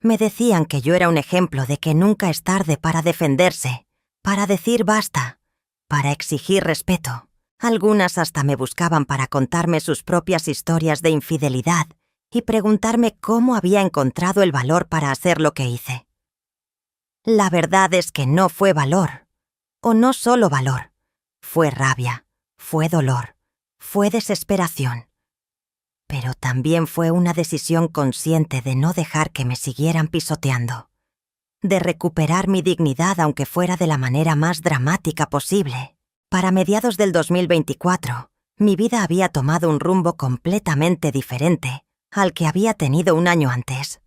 Me decían que yo era un ejemplo de que nunca es tarde para defenderse, para decir basta, para exigir respeto. Algunas hasta me buscaban para contarme sus propias historias de infidelidad y preguntarme cómo había encontrado el valor para hacer lo que hice. La verdad es que no fue valor, o no solo valor, fue rabia, fue dolor, fue desesperación. Pero también fue una decisión consciente de no dejar que me siguieran pisoteando, de recuperar mi dignidad aunque fuera de la manera más dramática posible. Para mediados del 2024, mi vida había tomado un rumbo completamente diferente al que había tenido un año antes.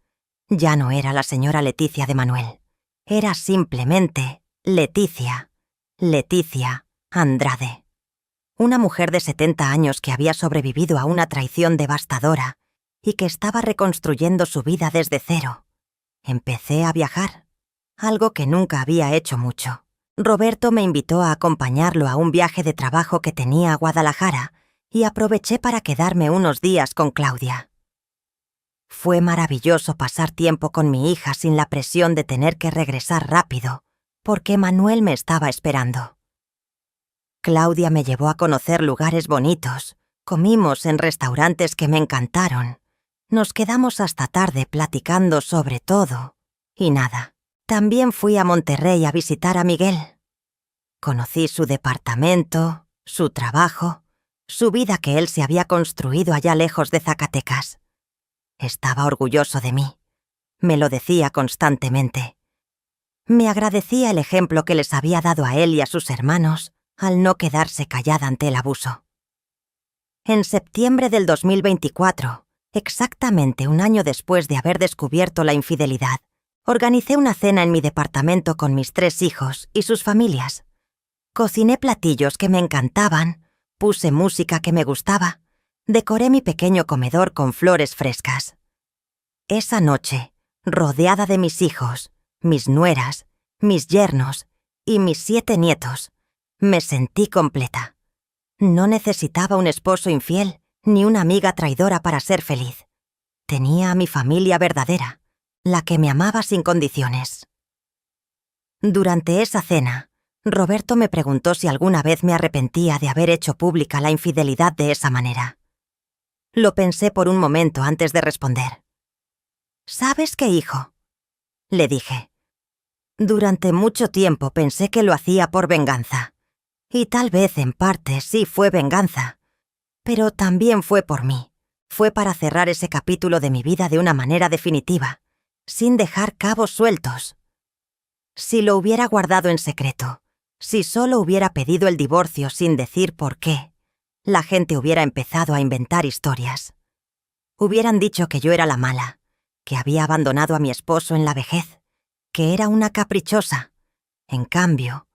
Ya no era la señora Leticia de Manuel. Era simplemente Leticia Andrade. Una mujer de 70 años que había sobrevivido a una traición devastadora y que estaba reconstruyendo su vida desde cero. Empecé a viajar, algo que nunca había hecho mucho. Roberto me invitó a acompañarlo a un viaje de trabajo que tenía a Guadalajara y aproveché para quedarme unos días con Claudia. Fue maravilloso pasar tiempo con mi hija sin la presión de tener que regresar rápido, porque Manuel me estaba esperando. Claudia me llevó a conocer lugares bonitos, comimos en restaurantes que me encantaron, nos quedamos hasta tarde platicando sobre todo y nada. También fui a Monterrey a visitar a Miguel. Conocí su departamento, su trabajo, su vida que él se había construido allá lejos de Zacatecas. Estaba orgulloso de mí. Me lo decía constantemente. Me agradecía el ejemplo que les había dado a él y a sus hermanos al no quedarse callada ante el abuso. En septiembre del 2024, exactamente un año después de haber descubierto la infidelidad, organicé una cena en mi departamento con mis 3 hijos y sus familias. Cociné platillos que me encantaban, puse música que me gustaba, decoré mi pequeño comedor con flores frescas. Esa noche, rodeada de mis hijos, mis nueras, mis yernos y mis 7 nietos, me sentí completa. No necesitaba un esposo infiel ni una amiga traidora para ser feliz. Tenía a mi familia verdadera, la que me amaba sin condiciones. Durante esa cena, Roberto me preguntó si alguna vez me arrepentía de haber hecho pública la infidelidad de esa manera. Lo pensé por un momento antes de responder. ¿Sabes qué, hijo?, le dije. Durante mucho tiempo pensé que lo hacía por venganza. Y tal vez en parte sí fue venganza. Pero también fue por mí. Fue para cerrar ese capítulo de mi vida de una manera definitiva, sin dejar cabos sueltos. Si lo hubiera guardado en secreto, si solo hubiera pedido el divorcio sin decir por qué, la gente hubiera empezado a inventar historias. Hubieran dicho que yo era la mala, que había abandonado a mi esposo en la vejez, que era una caprichosa. En cambio,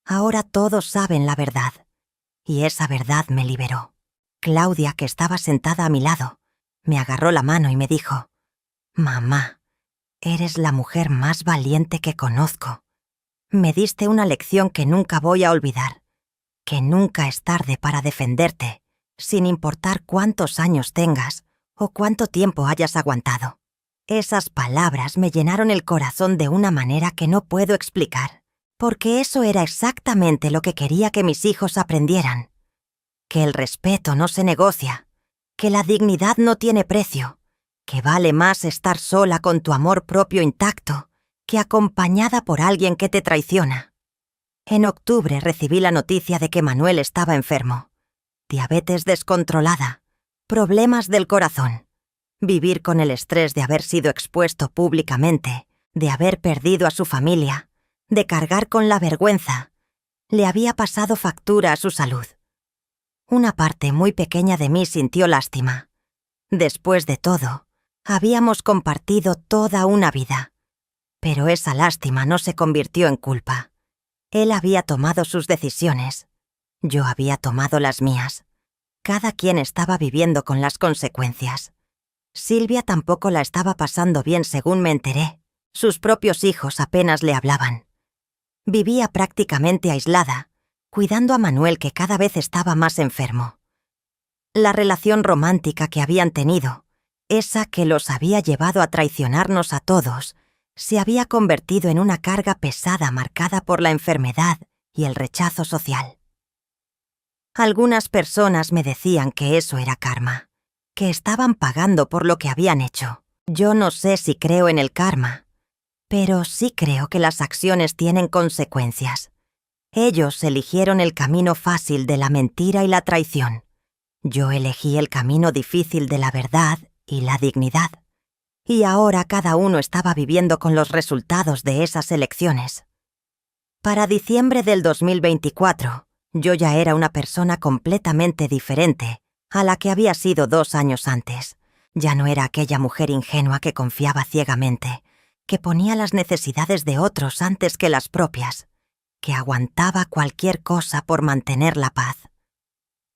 ahora todos saben la verdad, y esa verdad me liberó. Claudia, que estaba sentada a mi lado, me agarró la mano y me dijo: «Mamá, eres la mujer más valiente que conozco. Me diste una lección que nunca voy a olvidar, que nunca es tarde para defenderte, sin importar cuántos años tengas o cuánto tiempo hayas aguantado». Esas palabras me llenaron el corazón de una manera que no puedo explicar, porque eso era exactamente lo que quería que mis hijos aprendieran. Que el respeto no se negocia, que la dignidad no tiene precio, que vale más estar sola con tu amor propio intacto que acompañada por alguien que te traiciona. En octubre recibí la noticia de que Manuel estaba enfermo. Diabetes descontrolada, problemas del corazón. Vivir con el estrés de haber sido expuesto públicamente, de haber perdido a su familia, de cargar con la vergüenza, le había pasado factura a su salud. Una parte muy pequeña de mí sintió lástima. Después de todo, habíamos compartido toda una vida. Pero esa lástima no se convirtió en culpa. Él había tomado sus decisiones. Yo había tomado las mías. Cada quien estaba viviendo con las consecuencias. Silvia tampoco la estaba pasando bien, según me enteré. Sus propios hijos apenas le hablaban. Vivía prácticamente aislada, cuidando a Manuel, que cada vez estaba más enfermo. La relación romántica que habían tenido, esa que los había llevado a traicionarnos a todos, se había convertido en una carga pesada marcada por la enfermedad y el rechazo social. Algunas personas me decían que eso era karma, que estaban pagando por lo que habían hecho. Yo no sé si creo en el karma, pero sí creo que las acciones tienen consecuencias. Ellos eligieron el camino fácil de la mentira y la traición. Yo elegí el camino difícil de la verdad y la dignidad. Y ahora cada uno estaba viviendo con los resultados de esas elecciones. Para diciembre del 2024, yo ya era una persona completamente diferente a la que había sido 2 años antes. Ya no era aquella mujer ingenua que confiaba ciegamente, que ponía las necesidades de otros antes que las propias, que aguantaba cualquier cosa por mantener la paz.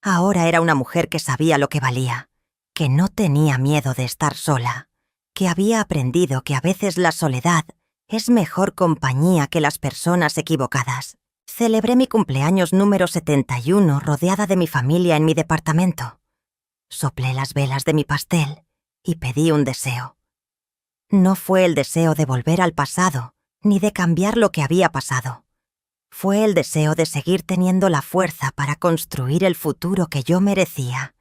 Ahora era una mujer que sabía lo que valía, que no tenía miedo de estar sola, que había aprendido que a veces la soledad es mejor compañía que las personas equivocadas. Celebré mi cumpleaños número 71 rodeada de mi familia en mi departamento. Soplé las velas de mi pastel y pedí un deseo. No fue el deseo de volver al pasado, ni de cambiar lo que había pasado. Fue el deseo de seguir teniendo la fuerza para construir el futuro que yo merecía.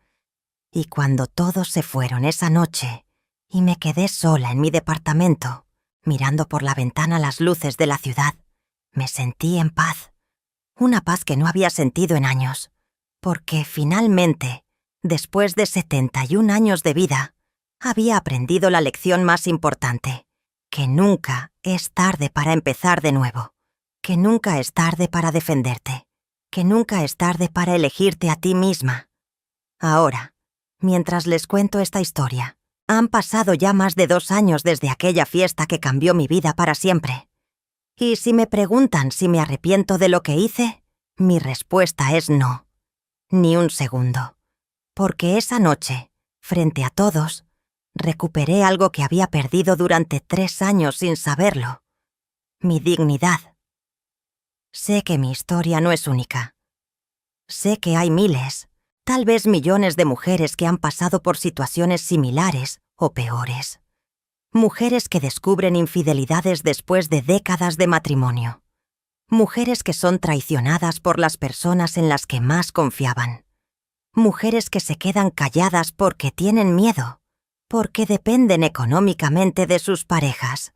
Y cuando todos se fueron esa noche, y me quedé sola en mi departamento, mirando por la ventana las luces de la ciudad, me sentí en paz. Una paz que no había sentido en años, porque finalmente, después de 71 años de vida, había aprendido la lección más importante, que nunca es tarde para empezar de nuevo, que nunca es tarde para defenderte, que nunca es tarde para elegirte a ti misma. Ahora, mientras les cuento esta historia, han pasado ya más de 2 años desde aquella fiesta que cambió mi vida para siempre. Y si me preguntan si me arrepiento de lo que hice, mi respuesta es no. Ni un segundo. Porque esa noche, frente a todos, recuperé algo que había perdido durante 3 años sin saberlo. Mi dignidad. Sé que mi historia no es única. Sé que hay miles, tal vez millones de mujeres que han pasado por situaciones similares o peores. Mujeres que descubren infidelidades después de décadas de matrimonio. Mujeres que son traicionadas por las personas en las que más confiaban. Mujeres que se quedan calladas porque tienen miedo, porque dependen económicamente de sus parejas,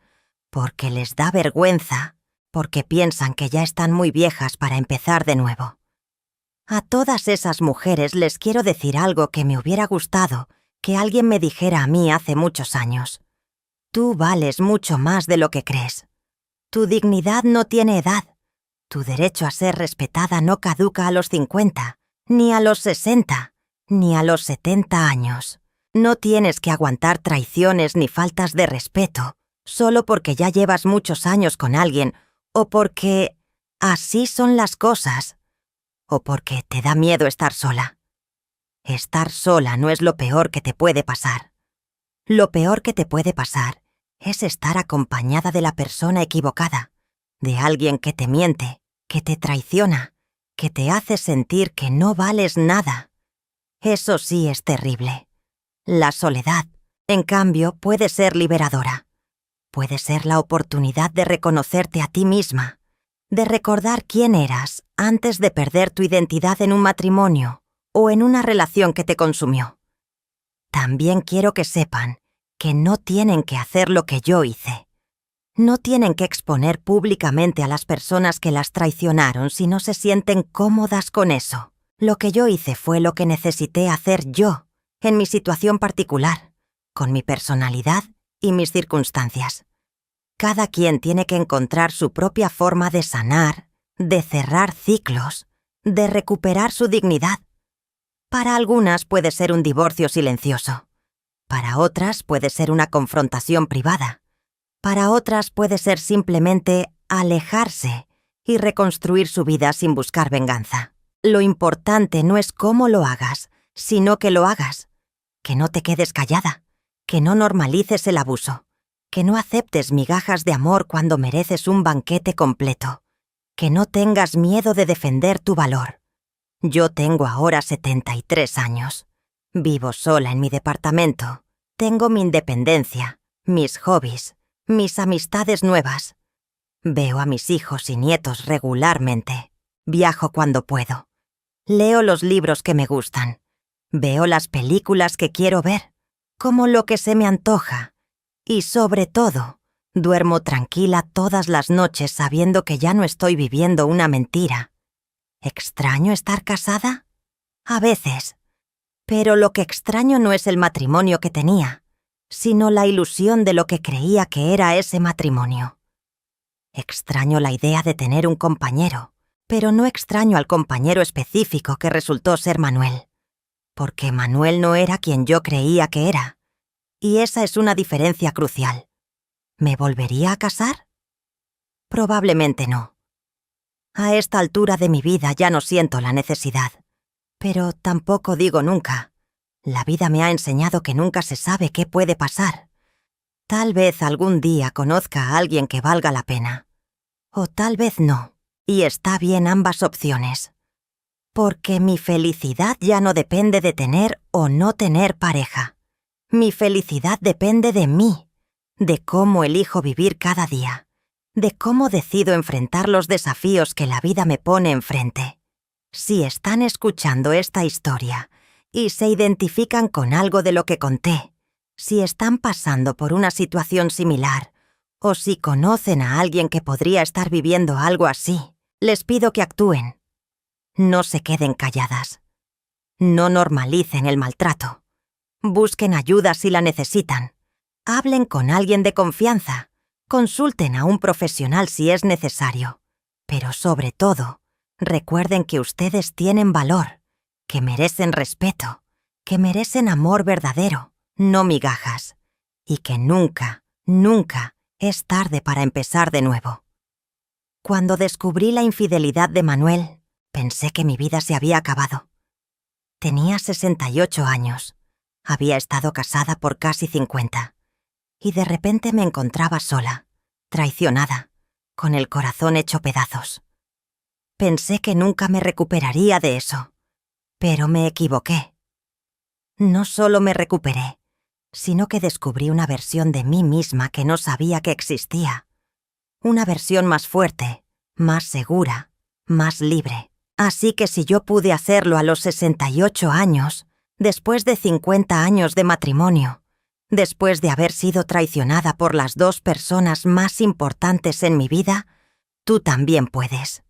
porque les da vergüenza, porque piensan que ya están muy viejas para empezar de nuevo. A todas esas mujeres les quiero decir algo que me hubiera gustado que alguien me dijera a mí hace muchos años. Tú vales mucho más de lo que crees. Tu dignidad no tiene edad. Tu derecho a ser respetada no caduca a los 50, ni a los 60, ni a los 70 años. No tienes que aguantar traiciones ni faltas de respeto, solo porque ya llevas muchos años con alguien, o porque así son las cosas, o porque te da miedo estar sola. Estar sola no es lo peor que te puede pasar. Lo peor que te puede pasar es estar acompañada de la persona equivocada, de alguien que te miente, que te traiciona, que te hace sentir que no vales nada. Eso sí es terrible. La soledad, en cambio, puede ser liberadora. Puede ser la oportunidad de reconocerte a ti misma, de recordar quién eras antes de perder tu identidad en un matrimonio o en una relación que te consumió. También quiero que sepan que no tienen que hacer lo que yo hice. No tienen que exponer públicamente a las personas que las traicionaron si no se sienten cómodas con eso. Lo que yo hice fue lo que necesité hacer yo, en mi situación particular, con mi personalidad y mis circunstancias. Cada quien tiene que encontrar su propia forma de sanar, de cerrar ciclos, de recuperar su dignidad. Para algunas puede ser un divorcio silencioso. Para otras puede ser una confrontación privada. Para otras puede ser simplemente alejarse y reconstruir su vida sin buscar venganza. Lo importante no es cómo lo hagas, sino que lo hagas. Que no te quedes callada, que no normalices el abuso, que no aceptes migajas de amor cuando mereces un banquete completo, que no tengas miedo de defender tu valor. Yo tengo ahora 73 años. Vivo sola en mi departamento. Tengo mi independencia, mis hobbies, mis amistades nuevas. Veo a mis hijos y nietos regularmente. Viajo cuando puedo. Leo los libros que me gustan. Veo las películas que quiero ver, como lo que se me antoja. Y sobre todo, duermo tranquila todas las noches sabiendo que ya no estoy viviendo una mentira. ¿Extraño estar casada? A veces. Pero lo que extraño no es el matrimonio que tenía, sino la ilusión de lo que creía que era ese matrimonio. Extraño la idea de tener un compañero, pero no extraño al compañero específico que resultó ser Manuel. Porque Manuel no era quien yo creía que era. Y esa es una diferencia crucial. ¿Me volvería a casar? Probablemente no. A esta altura de mi vida ya no siento la necesidad. Pero tampoco digo nunca. La vida me ha enseñado que nunca se sabe qué puede pasar. Tal vez algún día conozca a alguien que valga la pena. O tal vez no. Y está bien ambas opciones. Porque mi felicidad ya no depende de tener o no tener pareja. Mi felicidad depende de mí, de cómo elijo vivir cada día, de cómo decido enfrentar los desafíos que la vida me pone enfrente. Si están escuchando esta historia y se identifican con algo de lo que conté, si están pasando por una situación similar, o si conocen a alguien que podría estar viviendo algo así, les pido que actúen. No se queden calladas. No normalicen el maltrato. Busquen ayuda si la necesitan. Hablen con alguien de confianza. Consulten a un profesional si es necesario. Pero sobre todo, recuerden que ustedes tienen valor, que merecen respeto, que merecen amor verdadero, no migajas, y que nunca, nunca es tarde para empezar de nuevo. Cuando descubrí la infidelidad de Manuel, pensé que mi vida se había acabado. Tenía 68 años, había estado casada por casi 50, y de repente me encontraba sola, traicionada, con el corazón hecho pedazos. Pensé que nunca me recuperaría de eso, pero me equivoqué. No solo me recuperé, sino que descubrí una versión de mí misma que no sabía que existía. Una versión más fuerte, más segura, más libre. Así que si yo pude hacerlo a los 68 años, después de 50 años de matrimonio, después de haber sido traicionada por las dos personas más importantes en mi vida, tú también puedes.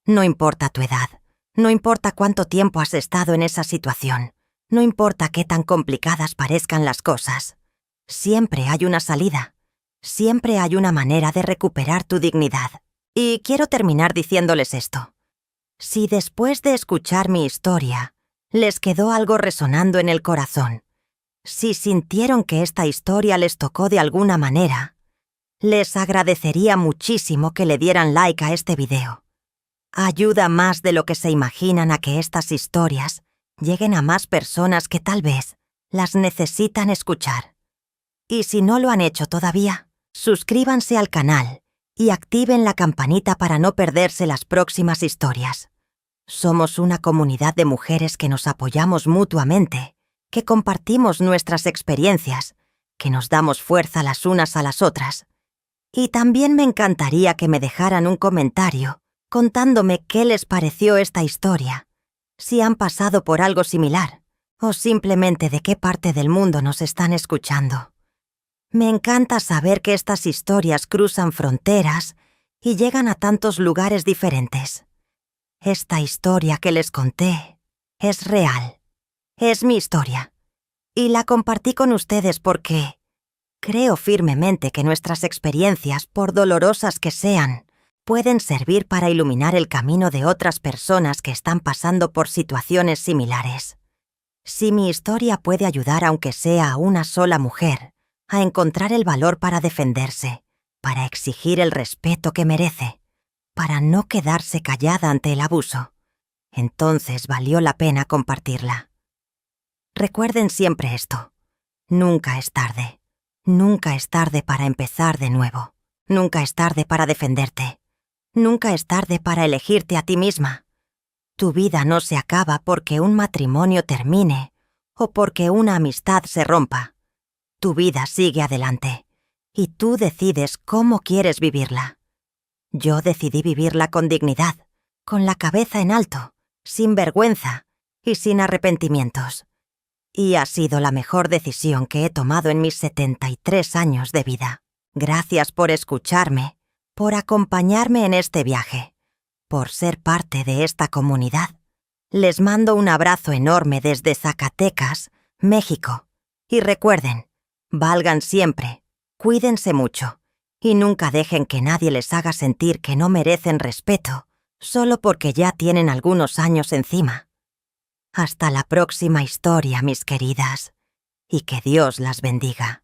No importa tu edad, no importa cuánto tiempo has estado en esa situación, no importa qué tan complicadas parezcan las cosas. Siempre hay una salida, siempre hay una manera de recuperar tu dignidad. Y quiero terminar diciéndoles esto. Si después de escuchar mi historia, les quedó algo resonando en el corazón, si sintieron que esta historia les tocó de alguna manera, les agradecería muchísimo que le dieran like a este video. Ayuda más de lo que se imaginan a que estas historias lleguen a más personas que tal vez las necesitan escuchar. Y si no lo han hecho todavía, suscríbanse al canal y activen la campanita para no perderse las próximas historias. Somos una comunidad de mujeres que nos apoyamos mutuamente, que compartimos nuestras experiencias, que nos damos fuerza las unas a las otras. Y también me encantaría que me dejaran un comentario contándome qué les pareció esta historia, si han pasado por algo similar, o simplemente de qué parte del mundo nos están escuchando. Me encanta saber que estas historias cruzan fronteras y llegan a tantos lugares diferentes. Esta historia que les conté es real. Es mi historia. Y la compartí con ustedes porque creo firmemente que nuestras experiencias, por dolorosas que sean, pueden servir para iluminar el camino de otras personas que están pasando por situaciones similares. Si mi historia puede ayudar aunque sea a una sola mujer a encontrar el valor para defenderse, para exigir el respeto que merece, para no quedarse callada ante el abuso, entonces valió la pena compartirla. Recuerden siempre esto: nunca es tarde. Nunca es tarde para empezar de nuevo. Nunca es tarde para defenderte. Nunca es tarde para elegirte a ti misma. Tu vida no se acaba porque un matrimonio termine o porque una amistad se rompa. Tu vida sigue adelante y tú decides cómo quieres vivirla. Yo decidí vivirla con dignidad, con la cabeza en alto, sin vergüenza y sin arrepentimientos. Y ha sido la mejor decisión que he tomado en mis 73 años de vida. Gracias por escucharme, por acompañarme en este viaje, por ser parte de esta comunidad. Les mando un abrazo enorme desde Zacatecas, México. Y recuerden, valgan siempre, cuídense mucho, y nunca dejen que nadie les haga sentir que no merecen respeto, solo porque ya tienen algunos años encima. Hasta la próxima historia, mis queridas, y que Dios las bendiga.